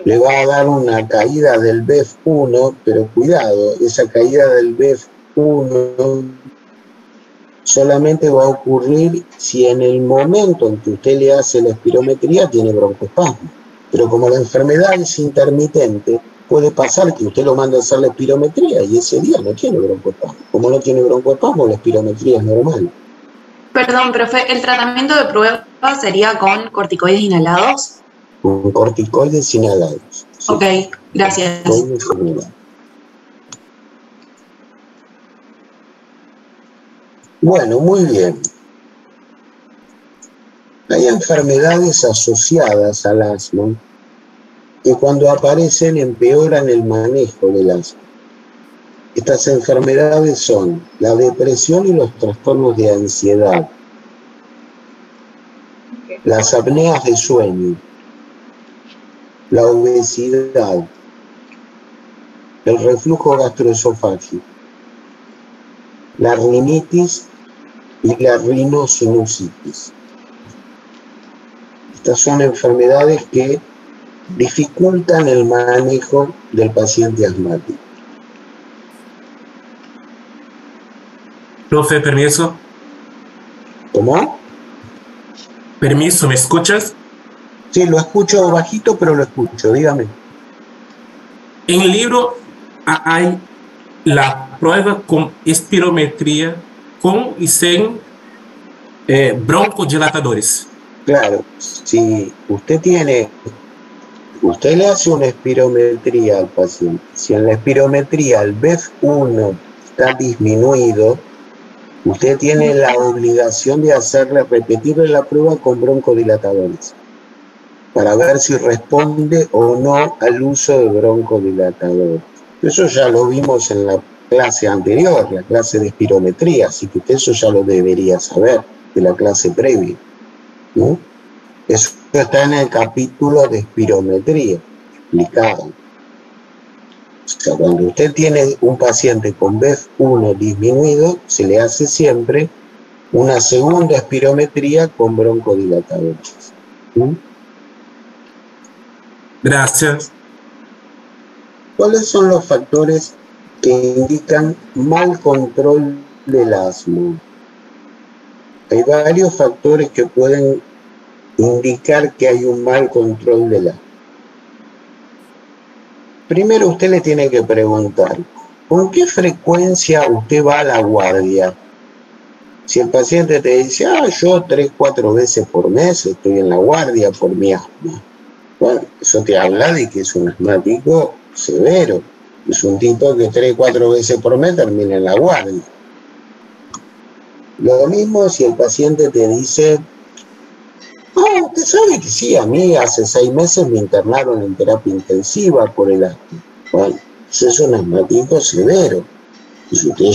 le va a dar una caída del BEF1, pero cuidado, esa caída del BEF1 solamente va a ocurrir si en el momento en que usted le hace la espirometría tiene broncoespasmo. Pero como la enfermedad es intermitente, puede pasar que usted lo manda a hacer la espirometría y ese día no tiene broncoespasmo. Como no tiene broncoespasmo, la espirometría es normal. Perdón, profe, ¿el tratamiento de prueba sería con corticoides inhalados? Con corticoides inhalados. Sí. Ok, gracias. Corticoides inhalados. Bueno, muy bien. Hay enfermedades asociadas al asma que cuando aparecen empeoran el manejo del asma. Estas enfermedades son la depresión y los trastornos de ansiedad, las apneas de sueño, la obesidad, el reflujo gastroesofágico, la rinitis y la rinosinusitis. Estas son enfermedades que dificultan el manejo del paciente asmático. Profe, permiso. ¿Cómo? Permiso, ¿me escuchas? Sí, lo escucho bajito, pero lo escucho, dígame. En el libro hay la prueba con espirometría con y sin broncodilatadores. Claro, si usted le hace una espirometría al paciente, si en la espirometría el BEF1 está disminuido, usted tiene la obligación de repetirle la prueba con broncodilatadores para ver si responde o no al uso de broncodilatadores. Eso ya lo vimos en la clase anterior, la clase de espirometría, así que usted eso ya lo debería saber de la clase previa, ¿no? Eso está en el capítulo de espirometría explicado. O sea, cuando usted tiene un paciente con BEF1 disminuido, se le hace siempre una segunda espirometría con broncodilatadores. Gracias. ¿Cuáles son los factores que indican mal control del asma? Hay varios factores que pueden indicar que hay un mal control del asma. Primero usted le tiene que preguntar, ¿con qué frecuencia usted va a la guardia? Si el paciente te dice, yo 3-4 veces por mes estoy en la guardia por mi asma. Bueno, eso te habla de que es un asmático severo. Es un tipo que 3-4 veces por mes termina en la guardia. Lo mismo si el paciente te dice, usted sabe que sí, a mí hace 6 meses me internaron en terapia intensiva por el asma. Bueno, eso es un asmático severo. Y si usted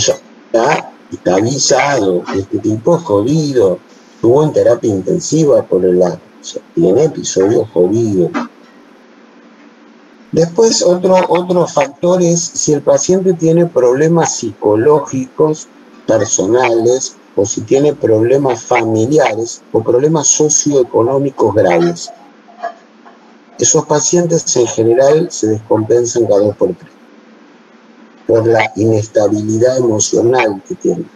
ya está avisado, este tipo es jodido, estuvo en terapia intensiva por el asma, o sea, tiene episodios jodidos. Después, otro factor es si el paciente tiene problemas psicológicos, personales, o si tiene problemas familiares o problemas socioeconómicos graves. Esos pacientes en general se descompensan cada 2 por 3 por la inestabilidad emocional que tienen.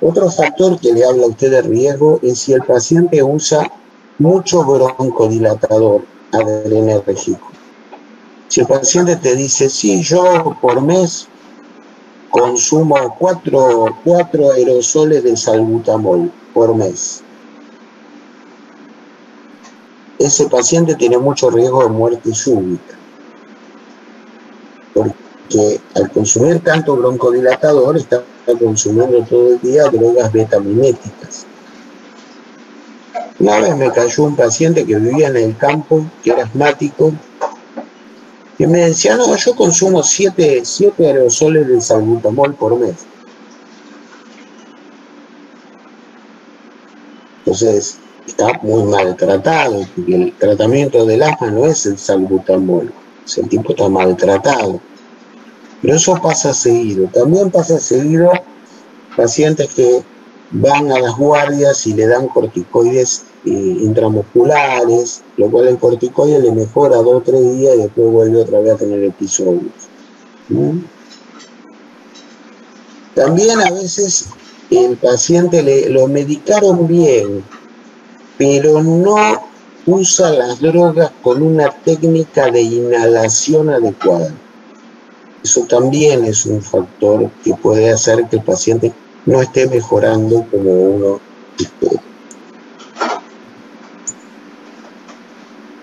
Otro factor que le habla a usted de riesgo es si el paciente usa mucho broncodilatador adrenérgico. Si el paciente te dice, sí, yo por mes consumo 4 aerosoles de salbutamol por mes, ese paciente tiene mucho riesgo de muerte súbita, porque al consumir tanto broncodilatador está consumiendo todo el día drogas betamiméticas. Una vez me cayó un paciente que vivía en el campo, que era asmático, y me decía, no, yo consumo 7 aerosoles de salbutamol por mes. Entonces, está muy maltratado, porque el tratamiento del asma no es el salbutamol, el tipo está maltratado. Pero eso pasa seguido. También pasa seguido pacientes que van a las guardias y le dan corticoides intramusculares, lo cual el corticoide le mejora 2 o 3 días y después vuelve otra vez a tener episodios. También a veces el paciente lo medicaron bien, pero no usa las drogas con una técnica de inhalación adecuada. Eso también es un factor que puede hacer que el paciente no esté mejorando como uno espera.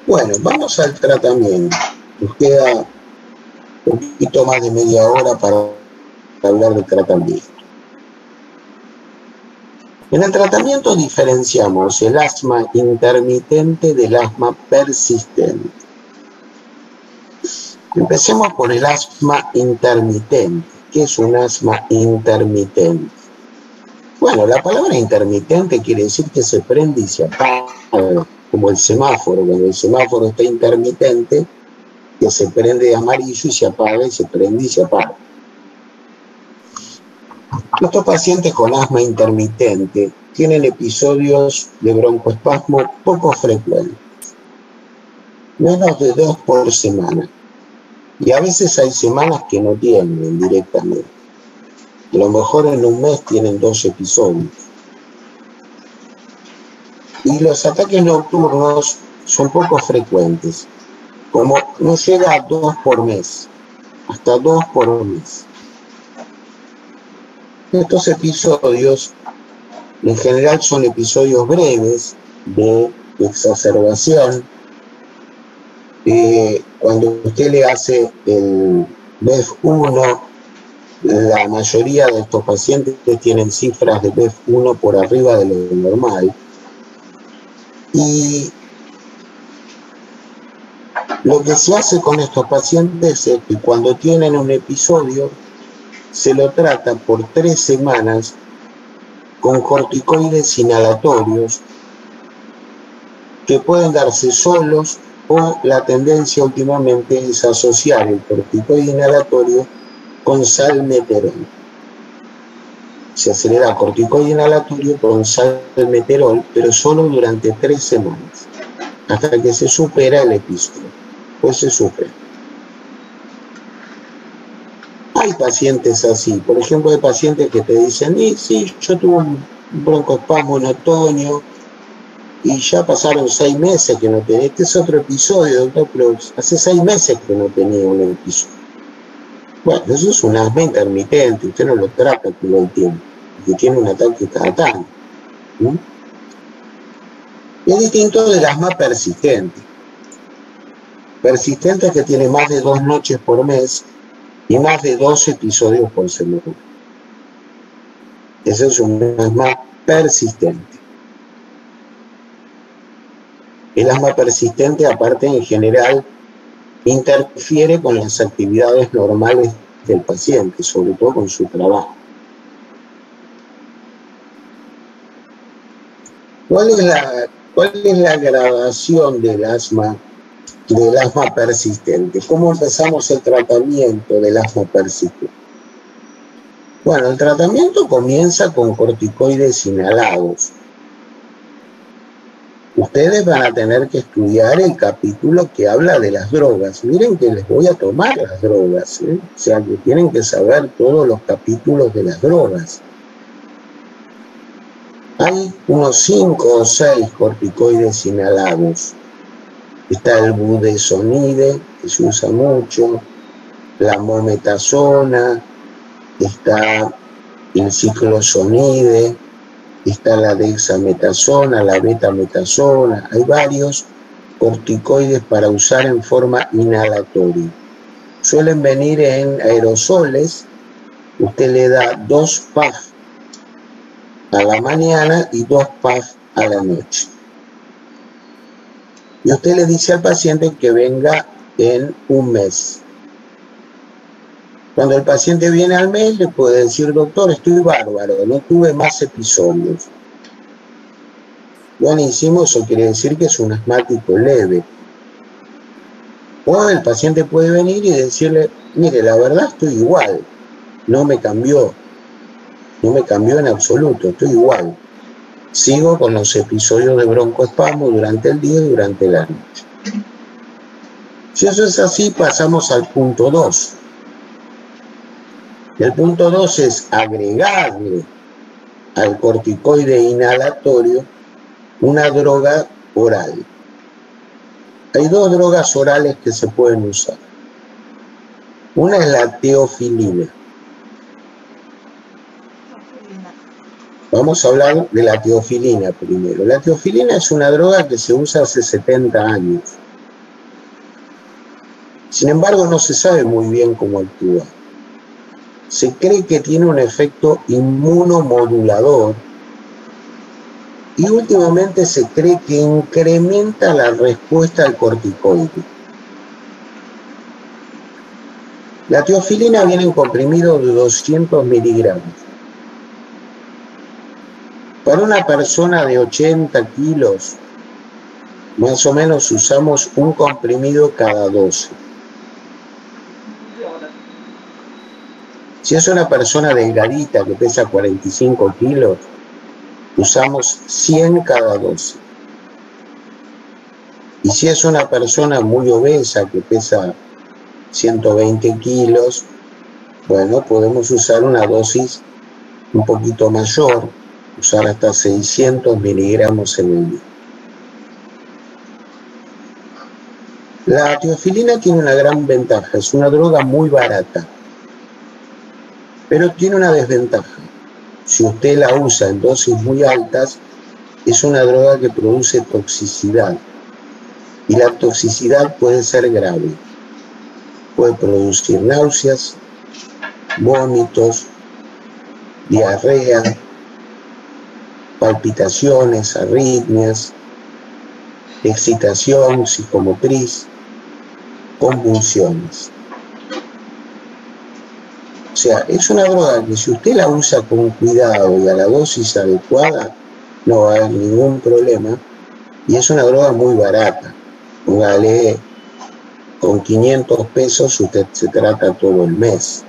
Bueno, vamos al tratamiento. Nos queda un poquito más de media hora para hablar del tratamiento. En el tratamiento diferenciamos el asma intermitente del asma persistente. Empecemos por el asma intermitente. ¿Qué es un asma intermitente? Bueno, la palabra intermitente quiere decir que se prende y se apaga, como el semáforo. Cuando el semáforo está intermitente, que se prende de amarillo y se apaga, y se prende y se apaga. Estos pacientes con asma intermitente tienen episodios de broncoespasmo poco frecuentes, menos de 2 por semana. Y a veces hay semanas que no tienen directamente. A lo mejor en un mes tienen 2 episodios. Y los ataques nocturnos son poco frecuentes, como no llega a 2 por mes, hasta 2 por mes. Estos episodios en general son episodios breves de exacerbación. Cuando usted le hace el BEF1, la mayoría de estos pacientes tienen cifras de BEF1 por arriba de lo normal. Y lo que se hace con estos pacientes es que cuando tienen un episodio, se lo trata por 3 semanas con corticoides inhalatorios que pueden darse solos, o la tendencia últimamente es asociar el corticoide inhalatorio con salmeterol. Se acelera el corticoide inhalatorio con salmeterol, pero solo durante 3 semanas, hasta que se supera el episodio, pues se supera. Hay pacientes así, por ejemplo, hay pacientes que te dicen, sí, yo tuve un broncoespasmo en otoño y ya pasaron 6 meses que no tenía. Este es otro episodio, doctor, pero hace 6 meses que no tenía un episodio. Bueno, eso es un asma intermitente, usted no lo trata todo el tiempo, porque tiene un ataque cada tanto. Es distinto del asma persistente. Persistente es que tiene más de 2 noches por mes y más de 2 episodios por semana. Ese es un asma persistente. El asma persistente, aparte, en general, interfiere con las actividades normales del paciente, sobre todo con su trabajo. ¿Cuál es la gradación del asma persistente? ¿Cómo empezamos el tratamiento del asma persistente? Bueno, el tratamiento comienza con corticoides inhalados. Ustedes van a tener que estudiar el capítulo que habla de las drogas. Miren que les voy a tomar las drogas, ¿eh? O sea, que tienen que saber todos los capítulos de las drogas. Hay unos 5 o 6 corticoides inhalados. Está el budesonide, que se usa mucho, la mometasona, está el ciclosonide, está la dexametasona, la betametasona. Hay varios corticoides para usar en forma inhalatoria. Suelen venir en aerosoles. Usted le da 2 puffs a la mañana y 2 puffs a la noche. Y usted le dice al paciente que venga en un mes. Cuando el paciente viene al mes, le puede decir, doctor, estoy bárbaro, no tuve más episodios. Buenísimo, eso quiere decir que es un asmático leve. O el paciente puede venir y decirle, mire, la verdad estoy igual, no me cambió en absoluto, estoy igual. Sigo con los episodios de broncoespasmo durante el día y durante la noche. Si eso es así, pasamos al punto 2. El punto 2 es agregarle al corticoide inhalatorio una droga oral. Hay dos drogas orales que se pueden usar. Una es la teofilina. Vamos a hablar de la teofilina primero. La teofilina es una droga que se usa hace 70 años. Sin embargo, no se sabe muy bien cómo actúa. Se cree que tiene un efecto inmunomodulador y últimamente se cree que incrementa la respuesta al corticoide. La teofilina viene en comprimido de 200 miligramos. Para una persona de 80 kilos, más o menos usamos un comprimido cada 12. Si es una persona delgadita que pesa 45 kilos, usamos 100 cada 12. Y si es una persona muy obesa que pesa 120 kilos, bueno, podemos usar una dosis un poquito mayor, usar hasta 600 miligramos en el día. La teofilina tiene una gran ventaja, es una droga muy barata, pero tiene una desventaja. Si usted la usa en dosis muy altas, es una droga que produce toxicidad, y la toxicidad puede ser grave. Puede producir náuseas, vómitos, diarrea, palpitaciones, arritmias, excitación psicomotriz, convulsiones. O sea, es una droga que si usted la usa con cuidado y a la dosis adecuada, no va a haber ningún problema. Y es una droga muy barata. Póngale, con 500 pesos usted se trata todo el mes.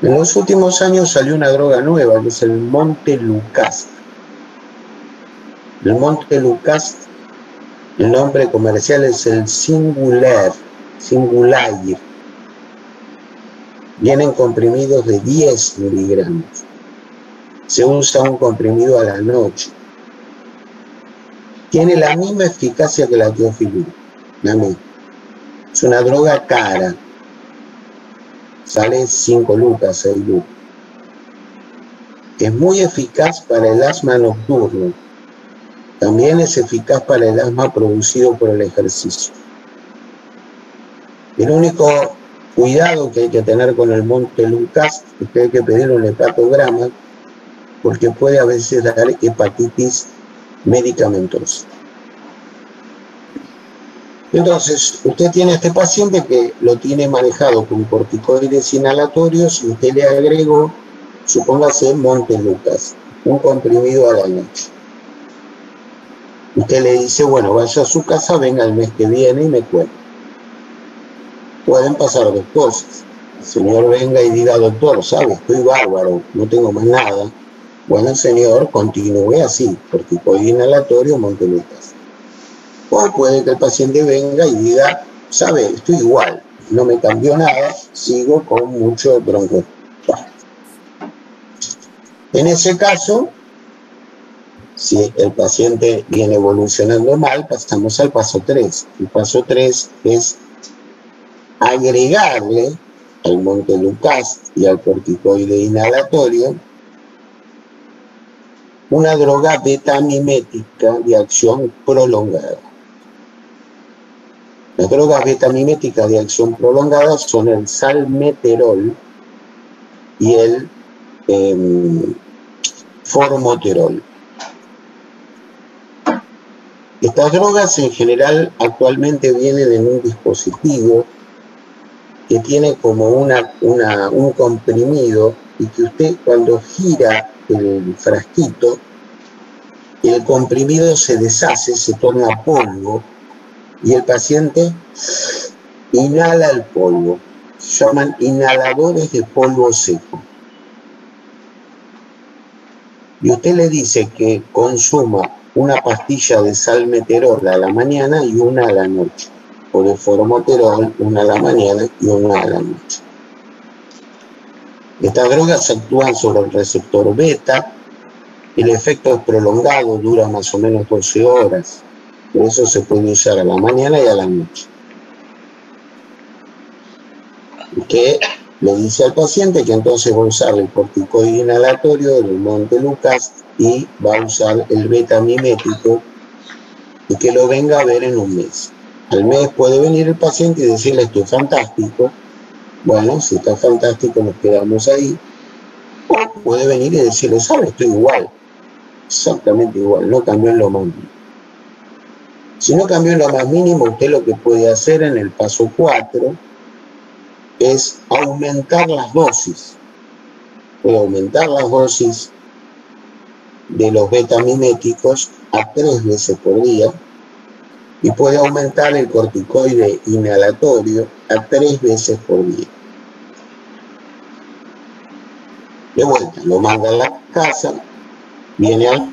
En los últimos años salió una droga nueva, que es el Montelukast. El Montelukast, el nombre comercial es el Singulair. Vienen comprimidos de 10 miligramos. Se usa un comprimido a la noche. Tiene la misma eficacia que la teofilina. La misma. Es una droga cara. Sale 5 lucas, 6 lucas. Es muy eficaz para el asma nocturno. También es eficaz para el asma producido por el ejercicio. El único cuidado que hay que tener con el Montelukast es que hay que pedir un hepatograma, porque puede a veces dar hepatitis medicamentosa. Entonces, usted tiene a este paciente que lo tiene manejado con corticoides inhalatorios y usted le agregó, supóngase, Montelukast, un comprimido a la noche. Usted le dice, bueno, vaya a su casa, venga el mes que viene y me cuenta. Pueden pasar dos cosas. El señor venga y diga, doctor, ¿sabe? Estoy bárbaro, no tengo más nada. Bueno, señor, continúe así, corticoide inhalatorio, Montelukast. O puede que el paciente venga y diga, ¿sabe? Estoy igual, no me cambió nada, sigo con mucho broncoespasmo. En ese caso, si el paciente viene evolucionando mal, pasamos al paso 3. El paso 3 es agregarle al Montelukast y al corticoide inhalatorio una droga beta-mimética de acción prolongada. Las drogas beta-miméticas de acción prolongada son el salmeterol y el formoterol. Estas drogas en general actualmente vienen en un dispositivo que tiene como un comprimido, y que usted cuando gira el frasquito, el comprimido se deshace, se torna polvo, y el paciente inhala el polvo. Se llaman inhaladores de polvo seco. Y usted le dice que consuma una pastilla de salmeterol a la mañana y una a la noche, o de formoterol, una a la mañana y una a la noche. Estas drogas actúan sobre el receptor beta, el efecto es prolongado, dura más o menos 12 horas. Por eso se puede usar a la mañana y a la noche. Que le dice al paciente que entonces va a usar el corticoide inhalatorio del Montelukast y va a usar el beta-mimético y que lo venga a ver en un mes. Al mes puede venir el paciente y decirle estoy fantástico. Bueno, si está fantástico nos quedamos ahí. O puede venir y decirle, ¿sabe? Estoy igual. Exactamente igual, no cambió en lo más mínimo. Si no cambió en lo más mínimo, usted lo que puede hacer en el paso 4 es aumentar las dosis. Puede aumentar las dosis de los beta-miméticos a 3 veces por día y puede aumentar el corticoide inhalatorio a 3 veces por día. De vuelta, lo manda a la casa, viene al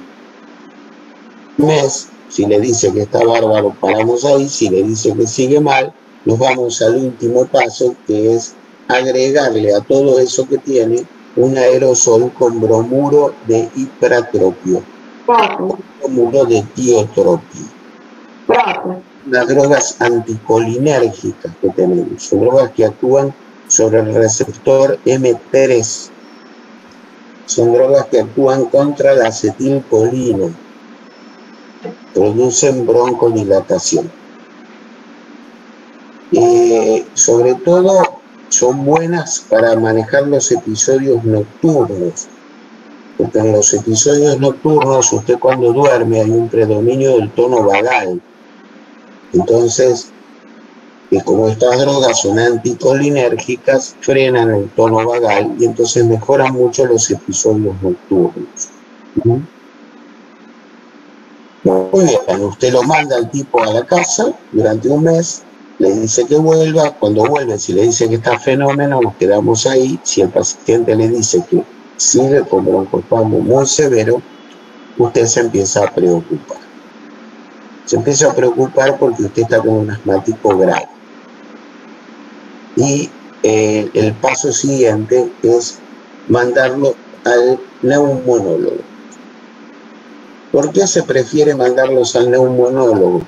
mes, si le dice que está bárbaro, paramos ahí, si le dice que sigue mal, nos vamos al último paso, que es agregarle a todo eso que tiene un aerosol con bromuro de hipratropio, bromuro de tiotropio. Las drogas anticolinérgicas que tenemos, son drogas que actúan sobre el receptor M3, son drogas que actúan contra la acetilcolina, producen broncodilatación. Sobre todo son buenas para manejar los episodios nocturnos, porque en los episodios nocturnos usted cuando duerme hay un predominio del tono vagal. Entonces, como estas drogas son anticolinérgicas, frenan el tono vagal y entonces mejoran mucho los episodios nocturnos. Muy bien, usted lo manda al tipo a la casa durante un mes, le dice que vuelva, cuando vuelve, si le dice que está fenómeno, nos quedamos ahí. Si el paciente le dice que sigue con broncoespasmo muy severo, usted se empieza a preocupar. Se empieza a preocupar porque usted está con un asmático grave. Y el paso siguiente es mandarlo al neumonólogo. ¿Por qué se prefiere mandarlos al neumonólogo?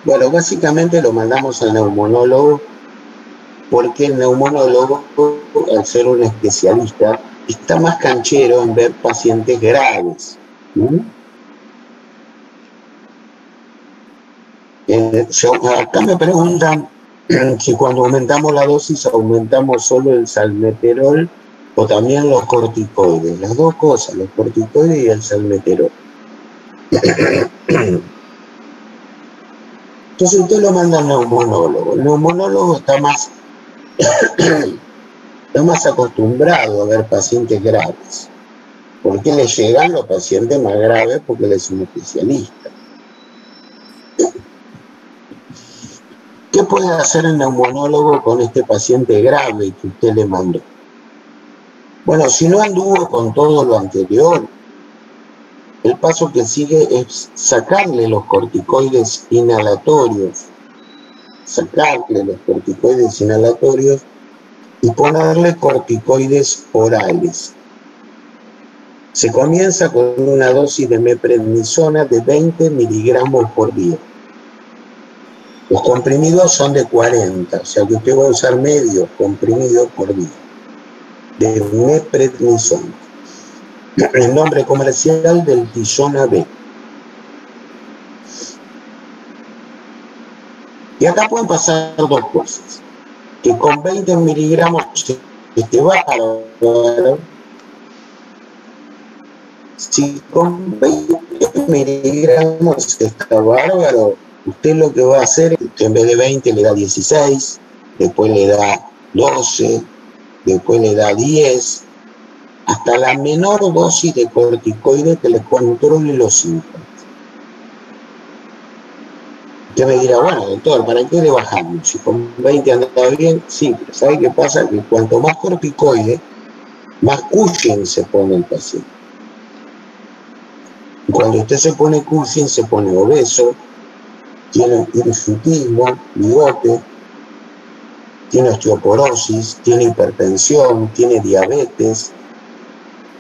Bueno, básicamente lo mandamos al neumonólogo porque el neumonólogo, al ser un especialista, está más canchero en ver pacientes graves. Acá me preguntan si cuando aumentamos la dosis aumentamos solo el salmeterol o también los corticoides. Las dos cosas, los corticoides y el salmeterol. Entonces usted lo manda al neumonólogo. El neumonólogo está más acostumbrado a ver pacientes graves. ¿Por qué le llegan los pacientes más graves? Porque él es un especialista. ¿Qué puede hacer el neumonólogo con este paciente grave que usted le mandó? Bueno, si no anduvo con todo lo anterior, el paso que sigue es sacarle los corticoides inhalatorios, y ponerle corticoides orales. Se comienza con una dosis de meprednisona de 20 miligramos por día. Los comprimidos son de 40, o sea que usted va a usar medio comprimido por día de meprednisona. El nombre comercial del Tizona B. Y acá pueden pasar dos cosas. Que con 20 miligramos esté bárbaro. Si con 20 miligramos está bárbaro, usted lo que va a hacer, usted en vez de 20 le da 16, después le da 12, después le da 10, hasta la menor dosis de corticoide que le controle los síntomas. Usted me dirá, bueno, doctor, ¿para qué le bajamos? Si con 20 anda bien, sí, pero ¿sabe qué pasa? Que cuanto más corticoide, más Cushing se pone el paciente. Y cuando usted se pone Cushing, se pone obeso, tiene hirsutismo, bigote, tiene osteoporosis, tiene hipertensión, tiene diabetes,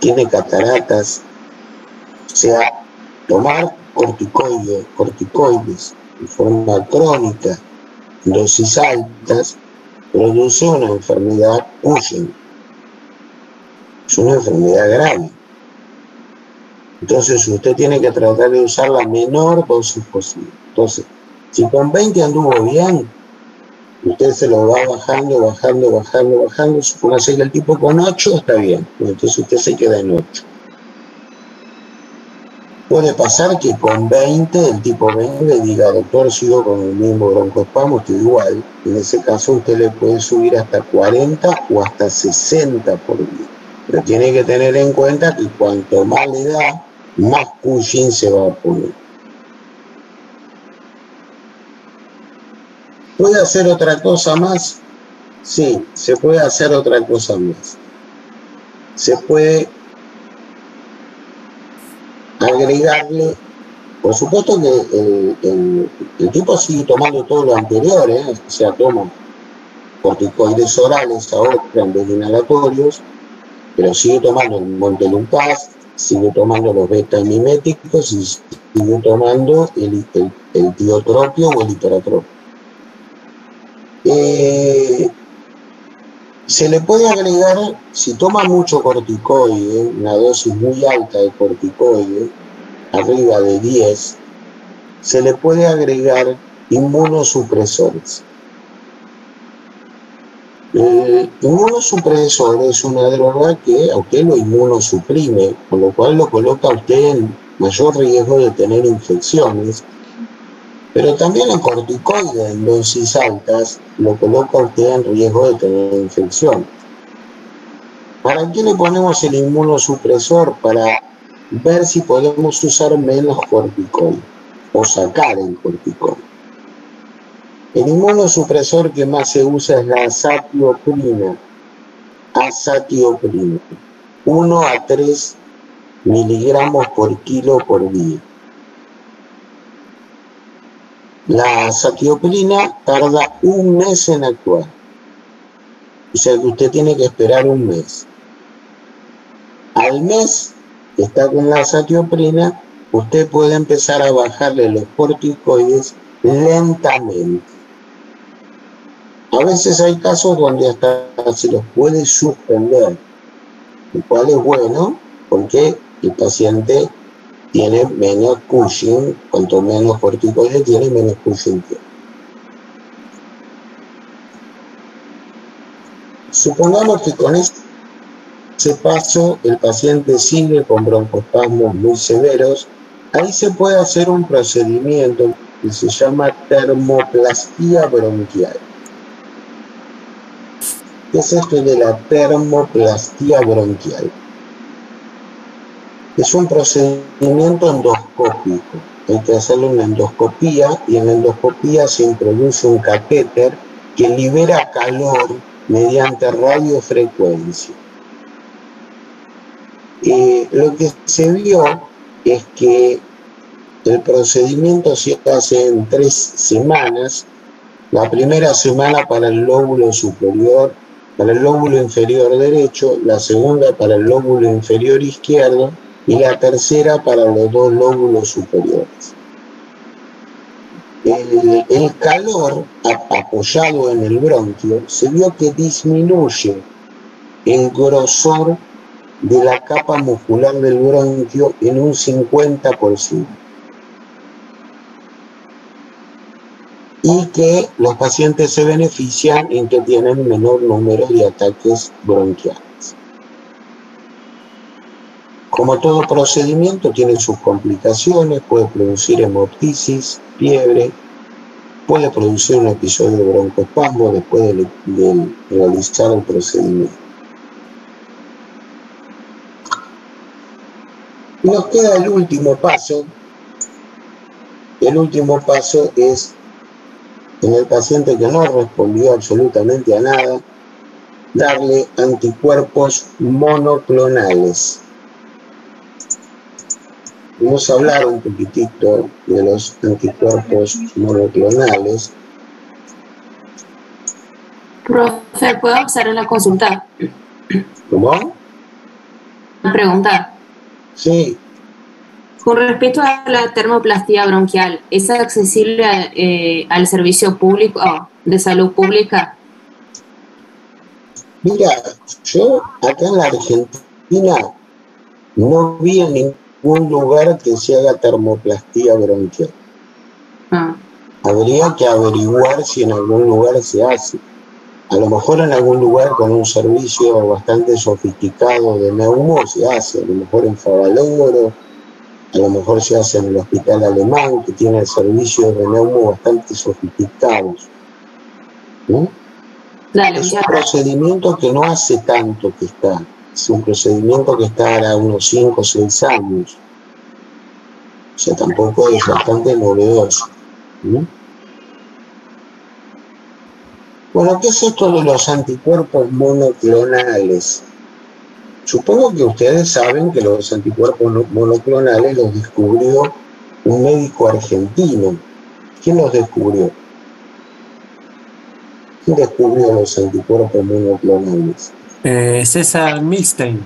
tiene cataratas. O sea, tomar corticoides de forma crónica, en dosis altas, produce una enfermedad Cushing. Es una enfermedad grave. Entonces usted tiene que tratar de usar la menor dosis posible. Entonces, si con 20 anduvo bien, usted se lo va bajando. Supóngase que el tipo con 8 está bien. Entonces usted se queda en 8. Puede pasar que con 20 el tipo venga y diga, doctor, sigo con el mismo broncoespasmo, estoy igual. En ese caso usted le puede subir hasta 40 o hasta 60 por día. Pero tiene que tener en cuenta que cuanto más le da, más Cushing se va a poner. ¿Puede hacer otra cosa más? Sí, se puede hacer otra cosa más. Se puede agregarle, por supuesto que el tipo sigue tomando todo lo anterior, o sea, toma corticoides orales ahora en vez de inhalatorios, pero sigue tomando el Montelukast, sigue tomando los beta-miméticos y sigue tomando el tiotropio o el hiperatropio. Se le puede agregar, si toma mucho corticoide, una dosis muy alta de corticoide, arriba de 10, se le puede agregar inmunosupresores. El inmunosupresor es una droga que a usted lo inmunosuprime, con lo cual lo coloca a usted en mayor riesgo de tener infecciones, pero también el corticoide en dosis altas lo coloca a usted en riesgo de tener infección. ¿Para qué le ponemos el inmunosupresor? Para ver si podemos usar menos corticoide o sacar el corticoide. El inmunosupresor que más se usa es la azatioprina. 1 a 3 miligramos por kilo por día. La azatioprina tarda 1 mes en actuar. O sea que usted tiene que esperar 1 mes. Al mes que está con la azatioprina, usted puede empezar a bajarle los corticoides lentamente. A veces hay casos donde hasta se los puede suspender, lo cual es bueno porque el paciente tiene menos Cushing, cuanto menos corticoides tiene, menos Cushing tiene. Supongamos que con ese paso el paciente sigue con broncoespasmos muy severos, ahí se puede hacer un procedimiento que se llama termoplastía bronquial. ¿Qué es esto de la termoplastía bronquial? Es un procedimiento endoscópico. Hay que hacerle una endoscopía y en la endoscopía se introduce un catéter que libera calor mediante radiofrecuencia. Lo que se vio es que el procedimiento se hace en 3 semanas. La primera semana para el lóbulo superior, para el lóbulo inferior derecho, la segunda para el lóbulo inferior izquierdo y la tercera para los 2 lóbulos superiores. El calor apoyado en el bronquio se vio que disminuye el grosor de la capa muscular del bronquio en un 50%. Y que los pacientes se benefician en que tienen menor número de ataques bronquiales. Como todo procedimiento tiene sus complicaciones, puede producir hemoptisis, fiebre, puede producir un episodio de broncoespasmo después de realizar el procedimiento. Nos queda el último paso. El último paso es, en el paciente que no respondió absolutamente a nada, darle anticuerpos monoclonales. Vamos a hablar un poquitito de los anticuerpos monoclonales. Profe, ¿puedo hacer una consulta? ¿Cómo? Preguntar. Sí. Con respecto a la termoplastía bronquial, ¿es accesible al servicio público de salud pública? Mira, yo acá en la Argentina no vi en ningún lugar que se haga termoplastía bronquial. Habría que averiguar si en algún lugar se hace. A lo mejor en algún lugar con un servicio bastante sofisticado de neumo se hace, a lo mejor en Favaloro, a lo mejor se hace en el Hospital Alemán, que tiene servicios de neumo bastante sofisticados. ¿No? Dale, es un procedimiento que no hace tanto que está, es un procedimiento que está ahora unos 5 o 6 años. O sea, tampoco es bastante novedoso. ¿No? Bueno, ¿qué es esto de los anticuerpos monoclonales? Supongo que ustedes saben que los anticuerpos monoclonales los descubrió un médico argentino. ¿Quién los descubrió? ¿Quién descubrió los anticuerpos monoclonales? César Milstein.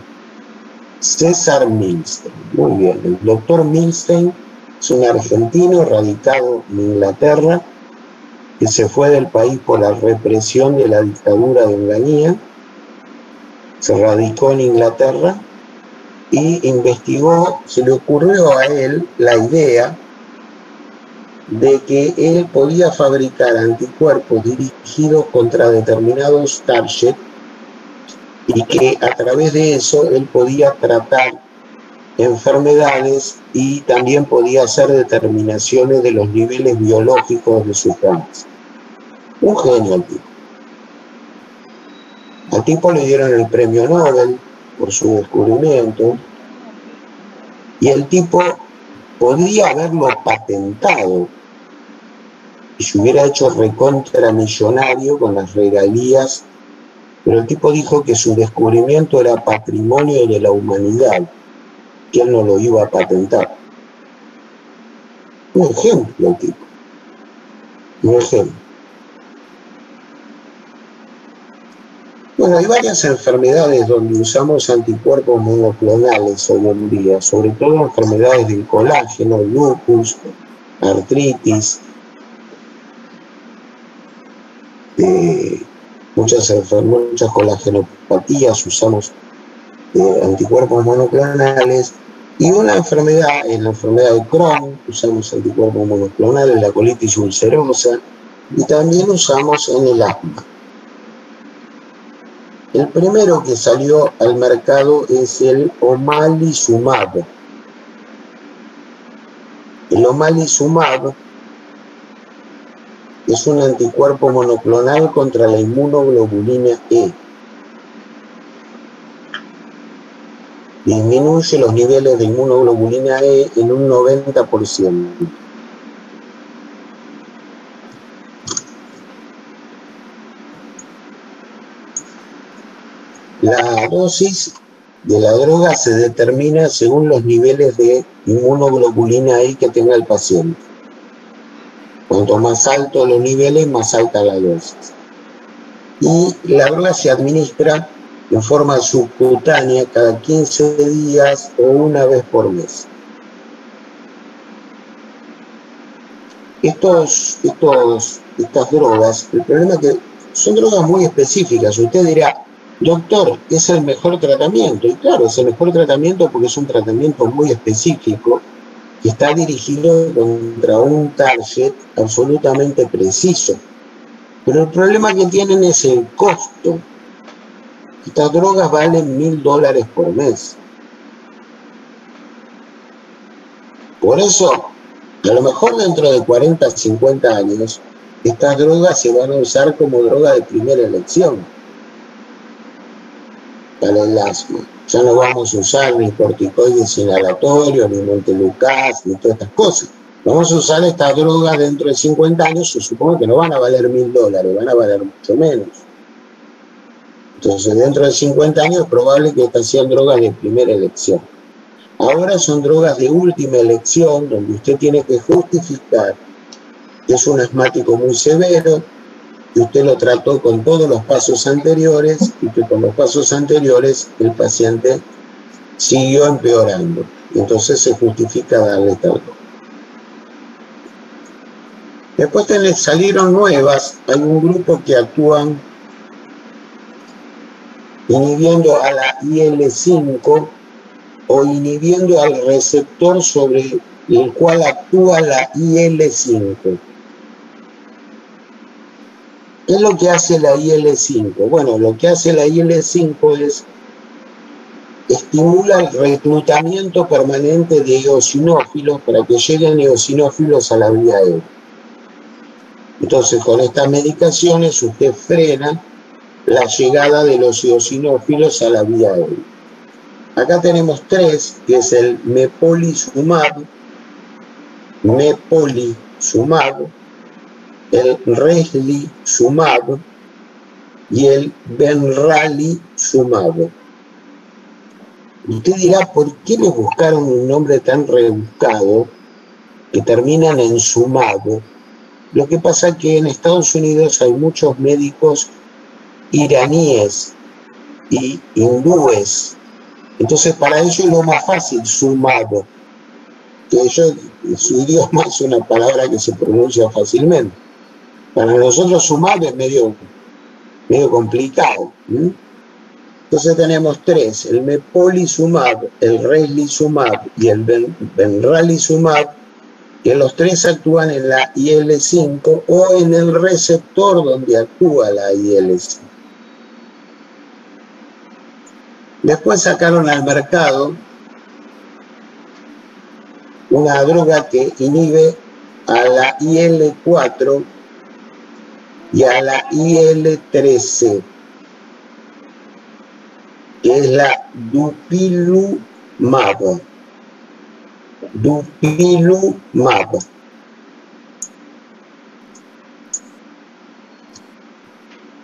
César Milstein, muy bien. El doctor Milstein es un argentino radicado en Inglaterra que se fue del país por la represión de la dictadura de Onganía. Se radicó en Inglaterra y investigó, se le ocurrió a él la idea de que él podía fabricar anticuerpos dirigidos contra determinados targets y que a través de eso él podía tratar enfermedades y también podía hacer determinaciones de los niveles biológicos de sustancias. Un genio el tipo. Al tipo le dieron el premio Nobel por su descubrimiento y el tipo podría haberlo patentado y se hubiera hecho recontramillonario con las regalías, pero el tipo dijo que su descubrimiento era patrimonio de la humanidad, que él no lo iba a patentar. Un ejemplo el tipo. Un ejemplo. Bueno, hay varias enfermedades donde usamos anticuerpos monoclonales hoy en día, sobre todo enfermedades del colágeno, lupus, artritis, muchas colagenopatías usamos anticuerpos monoclonales, y una enfermedad, en la enfermedad de Crohn usamos anticuerpos monoclonales, la colitis ulcerosa, y también usamos en el asma. El primero que salió al mercado es el omalizumab. El omalizumab es un anticuerpo monoclonal contra la inmunoglobulina E. Disminuye los niveles de inmunoglobulina E en un 90%. La dosis de la droga se determina según los niveles de inmunoglobulina E que tenga el paciente. Cuanto más altos los niveles, más alta la dosis. Y la droga se administra en forma subcutánea cada 15 días o una vez por mes. Estas drogas, el problema es que son drogas muy específicas. Usted dirá, doctor, es el mejor tratamiento. Y claro, es el mejor tratamiento porque es un tratamiento muy específico que está dirigido contra un target absolutamente preciso. Pero el problema que tienen es el costo. Estas drogas valen $1.000 por mes. Por eso, a lo mejor dentro de 40, 50 años, estas drogas se van a usar como droga de primera elección para el asma. Ya no vamos a usar ni corticoides inhalatorios, ni montelukast, ni todas estas cosas. Vamos a usar estas drogas dentro de 50 años, yo supongo que no van a valer $1.000, van a valer mucho menos. Entonces, dentro de 50 años es probable que estas sean drogas de primera elección. Ahora son drogas de última elección, donde usted tiene que justificar que es un asmático muy severo, que usted lo trató con todos los pasos anteriores y que con los pasos anteriores el paciente siguió empeorando. Entonces se justifica darle tal cosa. Después salieron nuevas. Hay un grupo que actúan inhibiendo a la IL-5 o inhibiendo al receptor sobre el cual actúa la IL-5. ¿Qué es lo que hace la IL-5? Bueno, lo que hace la IL-5 es estimula el reclutamiento permanente de eosinófilos para que lleguen eosinófilos a la vía aérea. Entonces, con estas medicaciones usted frena la llegada de los eosinófilos a la vía aérea. Acá tenemos tres, que es el mepolizumab, el reslizumab y el benralizumab. Usted dirá, ¿por qué le buscaron un nombre tan rebuscado que terminan en sumab? Lo que pasa es que en Estados Unidos hay muchos médicos iraníes y hindúes. Entonces para ellos es lo más fácil, sumab. Que ellos, su idioma es una palabra que se pronuncia fácilmente. Para nosotros sumab es medio complicado. Entonces tenemos tres, el mepolizumab, el reslizumab y el benralizumab, que los tres actúan en la IL-5 o en el receptor donde actúa la IL-5. Después sacaron al mercado una droga que inhibe a la IL-4 y a la IL-13, que es la dupilumab.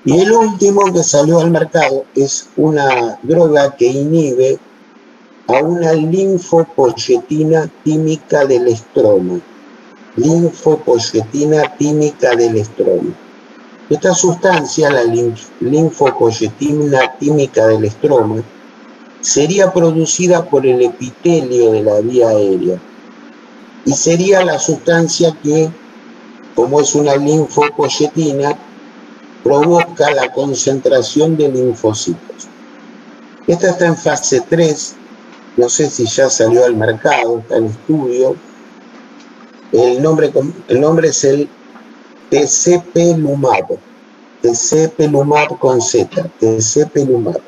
Y el último que salió al mercado es una droga que inhibe a una linfopoyetina tímica del estroma. Esta sustancia, la linfopoyetina tímica del estroma, sería producida por el epitelio de la vía aérea y sería la sustancia que, como es una linfopoyetina, provoca la concentración de linfocitos. Esta está en fase 3, no sé si ya salió al mercado, está en estudio. El nombre es el tezepelumab con Z, tezepelumab.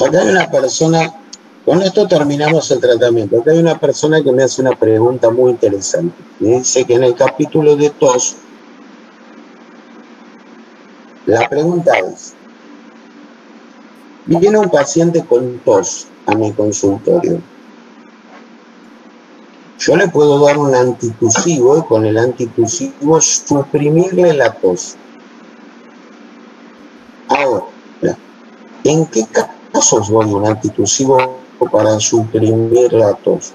Acá hay una persona, con esto terminamos el tratamiento. Acá hay una persona que me hace una pregunta muy interesante. Me dice que en el capítulo de tos, la pregunta es, viene un paciente con tos a mi consultorio. Yo le puedo dar un antitusivo y con el antitusivo suprimirle la tos. Ahora, ¿en qué casos doy un antitusivo para suprimir la tos?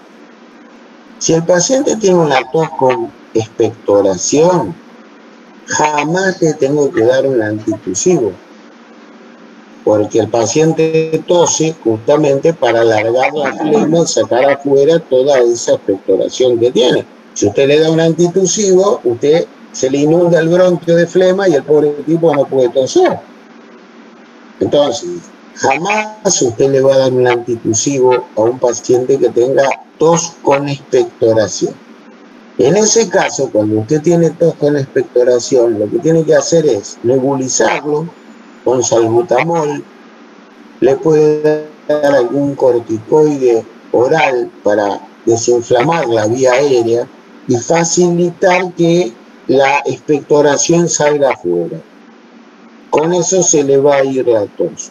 Si el paciente tiene una tos con expectoración, jamás le tengo que dar un antitusivo, porque el paciente tose justamente para alargar la flema y sacar afuera toda esa expectoración que tiene. Si usted le da un antitusivo, usted se le inunda el bronquio de flema y el pobre tipo no puede toser. Entonces, jamás usted le va a dar un antitusivo a un paciente que tenga tos con expectoración. En ese caso, cuando usted tiene tos con expectoración, lo que tiene que hacer es nebulizarlo con salbutamol, le puede dar algún corticoide oral para desinflamar la vía aérea y facilitar que la expectoración salga afuera. Con eso se le va a ir la tos.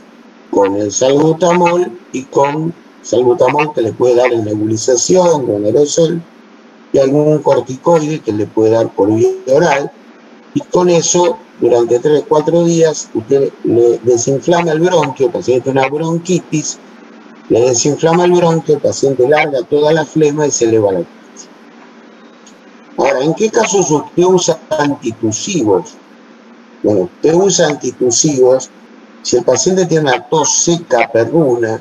Con el salbutamol y con salbutamol que le puede dar en nebulización, con aerosol, y algún corticoide que le puede dar por vía oral, y con eso, durante 3-4 días, usted le desinflama el bronquio, el paciente tiene una bronquitis, Le desinflama el bronquio, el paciente larga toda la flema y se eleva la tos. Ahora, ¿en qué casos usted usa antitusivos? Bueno, usted usa antitusivos si el paciente tiene una tos seca, perruna,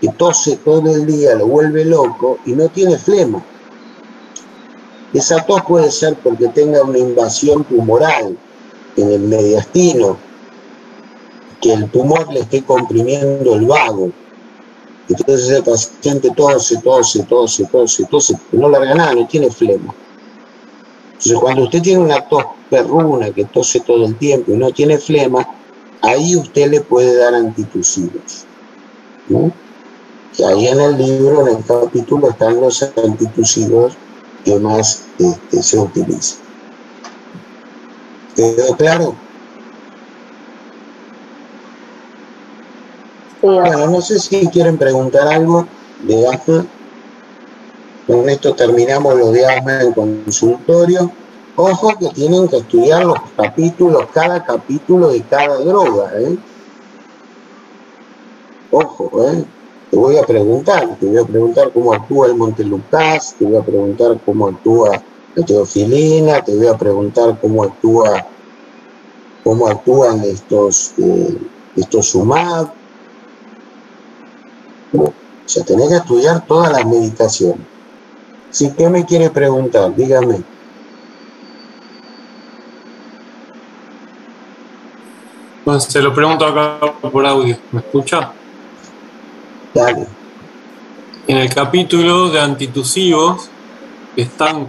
que tose todo el día, lo vuelve loco y no tiene flema. Esa tos puede ser porque tenga una invasión tumoral en el mediastino, que el tumor le esté comprimiendo el vago. Entonces el paciente tose, no larga nada, no tiene flema. Entonces cuando usted tiene una tos perruna, que tose todo el tiempo y no tiene flema, ahí usted le puede dar antitusivos, ¿no? Y ahí en el libro, en el capítulo, están los antitusivos que más se utilizan. ¿Quedó claro? Sí, Bueno, no sé si quieren preguntar algo de asma. Con esto terminamos lo de asma en consultorio. Ojo que tienen que estudiar los capítulos, cada capítulo de cada droga, ¿eh? Ojo, ¿eh? Te voy a preguntar cómo actúa el Montelukast, te voy a preguntar cómo actúa la teofilina, te voy a preguntar cómo actúan estos SUMAP. O sea, tenés que estudiar todas las medicaciones. Si ¿qué me quiere preguntar? Dígame. Bueno, se lo pregunto acá por audio. ¿Me escucha? Dale. En el capítulo de antitusivos están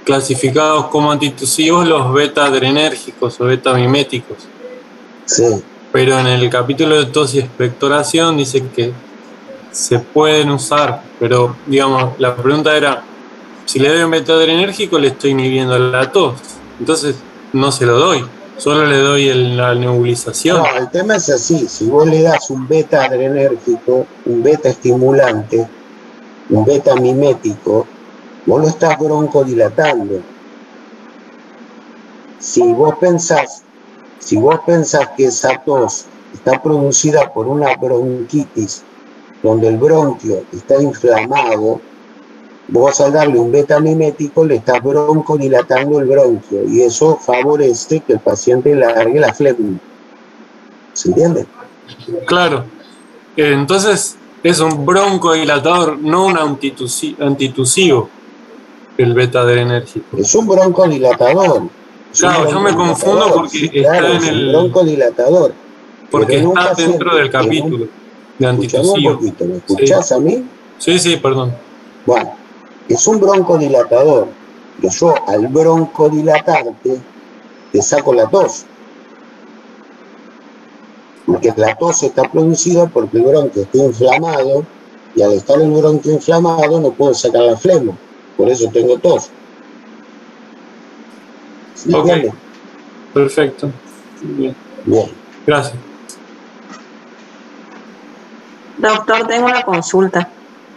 clasificados como antitusivos los beta-adrenérgicos o beta-miméticos. Sí. Pero en el capítulo de tos y expectoración dice que se pueden usar, pero digamos, la pregunta era, si le doy un beta-adrenérgico le estoy inhibiendo la tos, entonces no se lo doy, solo le doy la nebulización. No, el tema es así, si vos le das un beta-adrenérgico, un beta-estimulante, un beta-mimético, vos lo estás broncodilatando. Si vos pensás que esa tos está producida por una bronquitis, donde el bronquio está inflamado, vos al darle un beta-mimético le estás broncodilatando el bronquio y eso favorece que el paciente largue la flema. ¿Se entiende? Claro. Entonces es un broncodilatador, no un antitusivo, el beta-adrenérgico. Es un broncodilatador. Claro, yo me confundo porque sí, claro, está en es un el... broncodilatador. Porque pero está dentro del capítulo de Escuchame un antitusivos. poquito, ¿me escuchás Sí. a mí? Sí, perdón. Bueno, es un broncodilatador. Que yo al broncodilatarte te saco la tos. Porque la tos está producida porque el bronquio está inflamado y al estar el bronquio inflamado no puedo sacar la flema. Por eso tengo tos. ¿Sí Ok. entiende? Perfecto. Bien. Bien. Gracias. Doctor, tengo una consulta.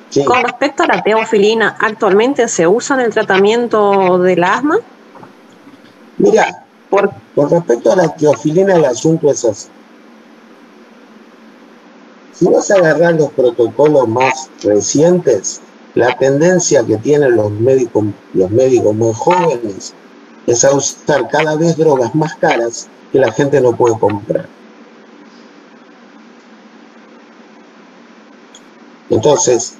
Sí. Con respecto a la teofilina, ¿actualmente se usa en el tratamiento del asma? Mira, con respecto a la teofilina, el asunto es así. Si vas a agarrar los protocolos más recientes, la tendencia que tienen los médicos más jóvenes es a usar cada vez drogas más caras que la gente no puede comprar. Entonces,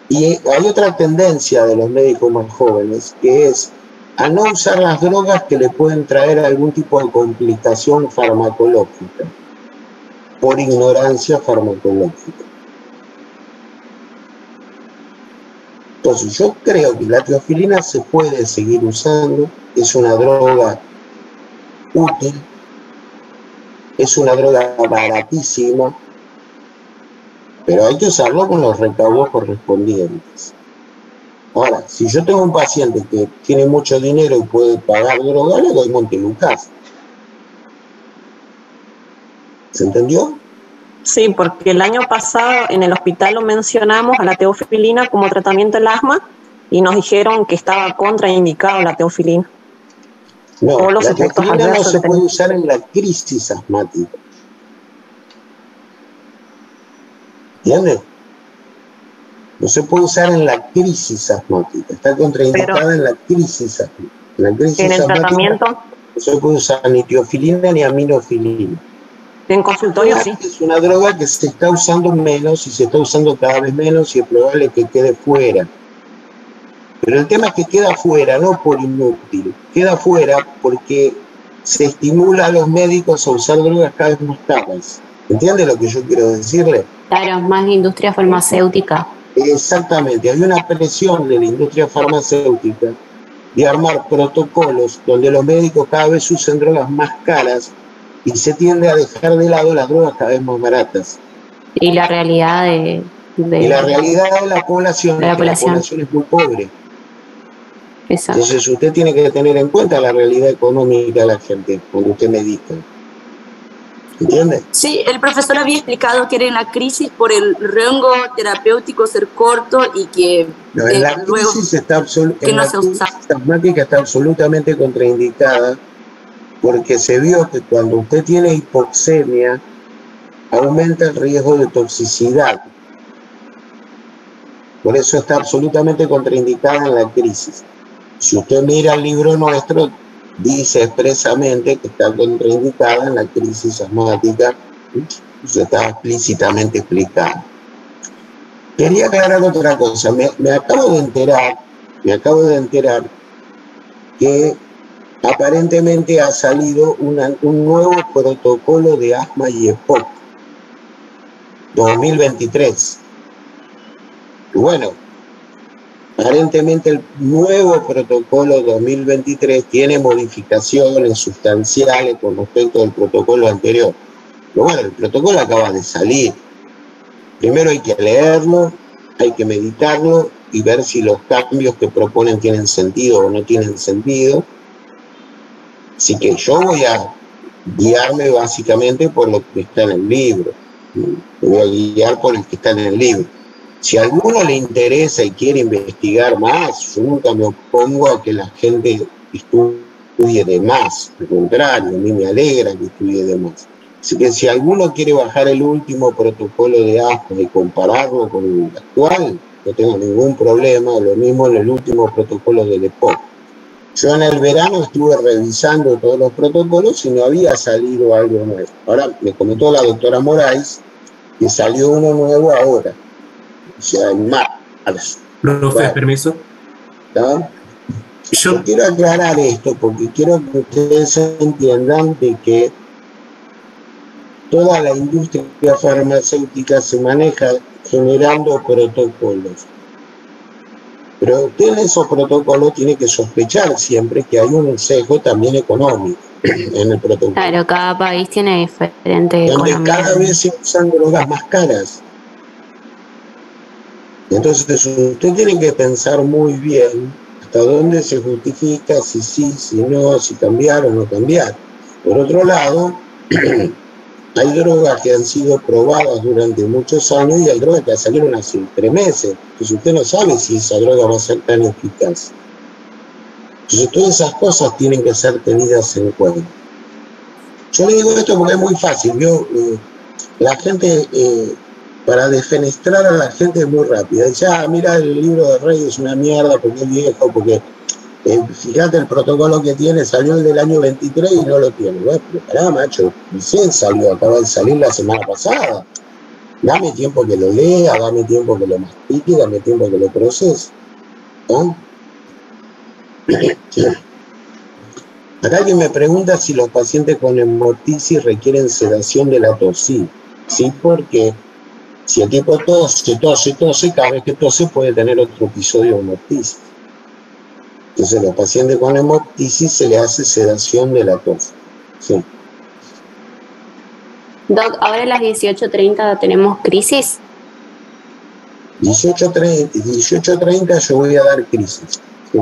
y hay otra tendencia de los médicos más jóvenes, que es a no usar las drogas que le pueden traer algún tipo de complicación farmacológica, por ignorancia farmacológica. Entonces, yo creo que la teofilina se puede seguir usando, es una droga útil, es una droga baratísima, pero hay que usarlo con los recaudos correspondientes. Ahora, si yo tengo un paciente que tiene mucho dinero y puede pagar droga, le doy Montelukast. ¿Se entendió? Sí, porque el año pasado en el hospital lo mencionamos a la teofilina como tratamiento del asma y nos dijeron que estaba contraindicado la teofilina. No, Todos los la efectos teofilina no adversos se que puede tenía. usar en la crisis asmática. ¿Entiendes? No se puede usar en la crisis asmática, está contraindicada en la crisis asmática. En la crisis en el asmática tratamiento, no se puede usar ni tiofilina ni aminofilina. en consultorio sí. Es una droga que se está usando menos y se está usando cada vez menos y es probable que quede fuera. Pero el tema es que queda fuera, no por inútil, queda fuera porque se estimula a los médicos a usar drogas cada vez más caras. ¿Entiende lo que yo quiero decirle? Claro, más industria farmacéutica. Exactamente, hay una presión de la industria farmacéutica de armar protocolos donde los médicos cada vez usen drogas más caras y se tiende a dejar de lado las drogas cada vez más baratas. Y la realidad de Y la realidad de la población es que la población es muy pobre. Exacto. Entonces usted tiene que tener en cuenta la realidad económica de la gente cuando usted medica. ¿Entiende? Sí, el profesor había explicado que era en la crisis por el rango terapéutico ser corto y que No, en la luego crisis está que no se usa. La asmática está absolutamente contraindicada porque se vio que cuando usted tiene hipoxemia aumenta el riesgo de toxicidad. Por eso está absolutamente contraindicada en la crisis. Si usted mira el libro nuestro, dice expresamente que está contraindicada en la crisis asmática, eso está explícitamente explicado. Quería aclarar otra cosa, me acabo de enterar que aparentemente ha salido un nuevo protocolo de asma y EPOC 2023. Y bueno, aparentemente el nuevo protocolo 2023 tiene modificaciones sustanciales con respecto al protocolo anterior. Pero bueno, el protocolo acaba de salir. Primero hay que leerlo, hay que meditarlo y ver si los cambios que proponen tienen sentido o no tienen sentido. Así que yo voy a guiarme básicamente por lo que está en el libro. Me voy a guiar por el que está en el libro. Si a alguno le interesa y quiere investigar más, yo nunca me opongo a que la gente estudie de más. Al contrario, a mí me alegra que estudie de más. Así que si alguno quiere bajar el último protocolo de asma y compararlo con el actual, no tengo ningún problema. Lo mismo en el último protocolo del EPOC. Yo en el verano estuve revisando todos los protocolos y no había salido algo nuevo. Ahora me comentó la doctora Moraes que salió uno nuevo ahora. O sea, en marzo. Profe, Bueno, permiso. ¿no? Yo quiero aclarar esto porque quiero que ustedes entiendan de que toda la industria farmacéutica se maneja generando protocolos. Pero usted en esos protocolos tiene que sospechar siempre que hay un sesgo también económico en el protocolo. Claro, cada país tiene diferente Donde economía. cada vez se usan drogas más caras. Entonces usted tiene que pensar muy bien hasta dónde se justifica, si sí, si no, si cambiar o no cambiar. Por otro lado, hay drogas que han sido probadas durante muchos años y hay drogas que salieron hace 3 meses. Entonces usted no sabe si esa droga va a ser tan eficaz. Entonces todas esas cosas tienen que ser tenidas en cuenta. Yo le digo esto porque es muy fácil. La gente, para defenestrar a la gente es muy rápida. Dice, mira, el libro de Rey es una mierda porque es viejo, porque fíjate el protocolo que tiene, salió el del año 23 y no lo tiene. Bueno, pero pará, macho, recién salió, acaba de salir la semana pasada. Dame tiempo que lo lea, dame tiempo que lo mastique, dame tiempo que lo procese. ¿No? Acá alguien me pregunta si los pacientes con hemoptisis requieren sedación de la tos. Sí, porque si el tipo tose, cada vez que tose puede tener otro episodio de hemoptisis. Entonces a los pacientes con hemoptisis se le hace sedación de la tos. Sí. Doc, ahora a las 18:30 tenemos crisis. 18:30 yo voy a dar crisis. Sí.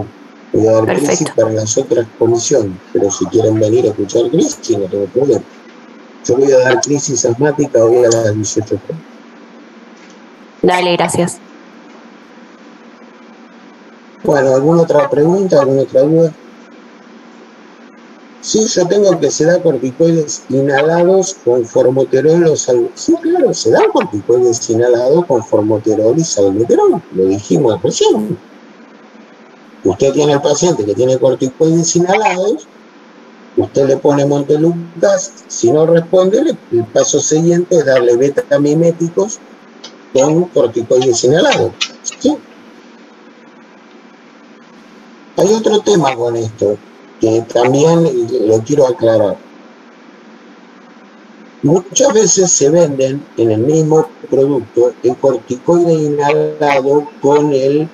Voy a dar crisis para las otras comisiones, pero si quieren venir a escuchar crisis no tengo problema. Yo voy a dar crisis asmática hoy a las 18:30. Dale, gracias. Bueno, ¿alguna otra pregunta, alguna otra duda? Sí, yo tengo que se da corticoides inhalados con formoterol o salmeterol. Sí, claro, se dan corticoides inhalados con formoterol y salmeterol. Lo dijimos recién. Usted tiene el paciente que tiene corticoides inhalados, usted le pone Montelukast, si no responde, el paso siguiente es darle beta-miméticos con corticoides inhalados. ¿Sí? Hay otro tema con esto, que también lo quiero aclarar. Muchas veces se venden en el mismo producto el corticoide inhalado con el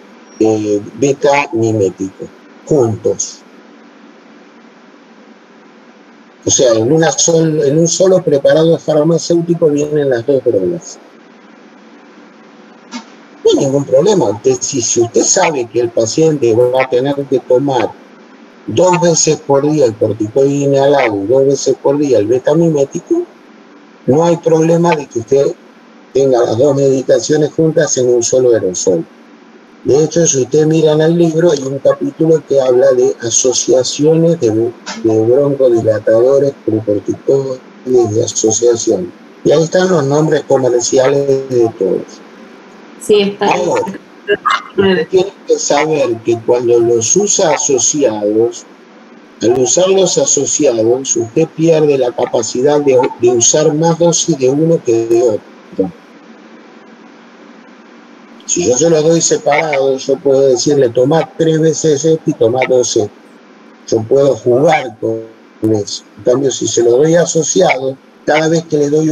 beta-mimético, juntos. O sea, en un solo preparado farmacéutico vienen las dos drogas. No hay ningún problema. Si usted sabe que el paciente va a tener que tomar 2 veces por día el corticoide inhalado y 2 veces por día el beta-mimético, no hay problema de que usted tenga las 2 medicaciones juntas en un solo aerosol. De hecho, si usted mira en el libro, hay un capítulo que habla de asociaciones de broncodilatadores con corticoides de asociación. Y ahí están los nombres comerciales de todos. Sí, está. Ahora, tiene que saber que cuando los usa asociados, al usarlos asociados, usted pierde la capacidad de usar más dosis de uno que de otro. Si yo se los doy separados, yo puedo decirle, toma 3 veces esto y toma 12. Yo puedo jugar con eso. En cambio, si se lo doy asociado, cada vez que le doy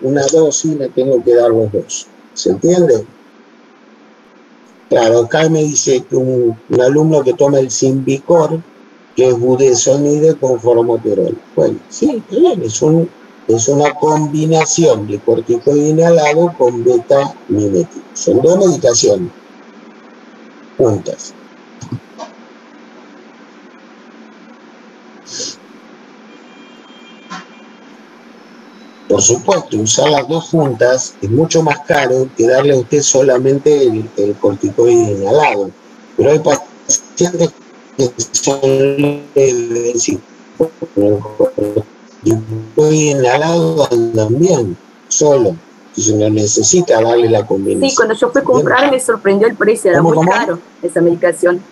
una dosis, le tengo que dar los 2. ¿Se entiende? Claro, acá me dice que un alumno que toma el Symbicort, que es budesonide con formoterol. Bueno, sí, está bien, es una combinación de corticoide inhalado con beta-mimético. Son 2 medicaciones juntas. Por supuesto, usar las 2 juntas es mucho más caro que darle a usted solamente el corticoide inhalado. Pero hay pacientes que son leves y inhalado andan bien, solo. Si no necesita darle la combinación. Sí, cuando yo fui a comprar me sorprendió el precio, era muy caro esa medicación.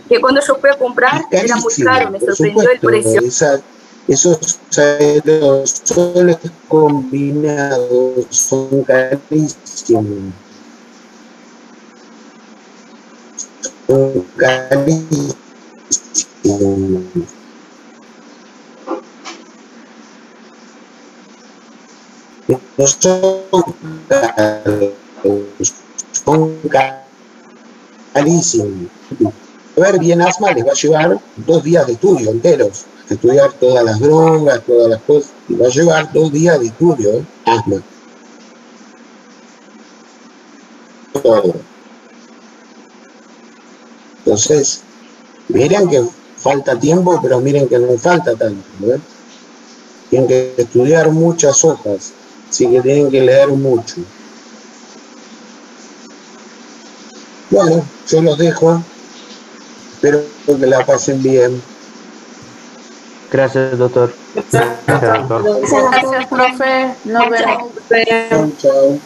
Que cuando yo fui a comprar era muy caro, me sorprendió el precio. Esos aerosoles combinados son carísimos. Son carísimos. No son caros, son carísimos. A ver, bien asma les va a llevar 2 días de estudio enteros. Estudiar todas las drogas, todas las cosas, y va a llevar 2 días de estudio, asma. Todo. Entonces, miren que falta tiempo, pero miren que no falta tanto, ¿no? Tienen que estudiar muchas hojas, así que tienen que leer mucho. Bueno, yo los dejo, espero que la pasen bien. Gracias, doctor. Gracias, profe. Nos vemos. Chao, chao.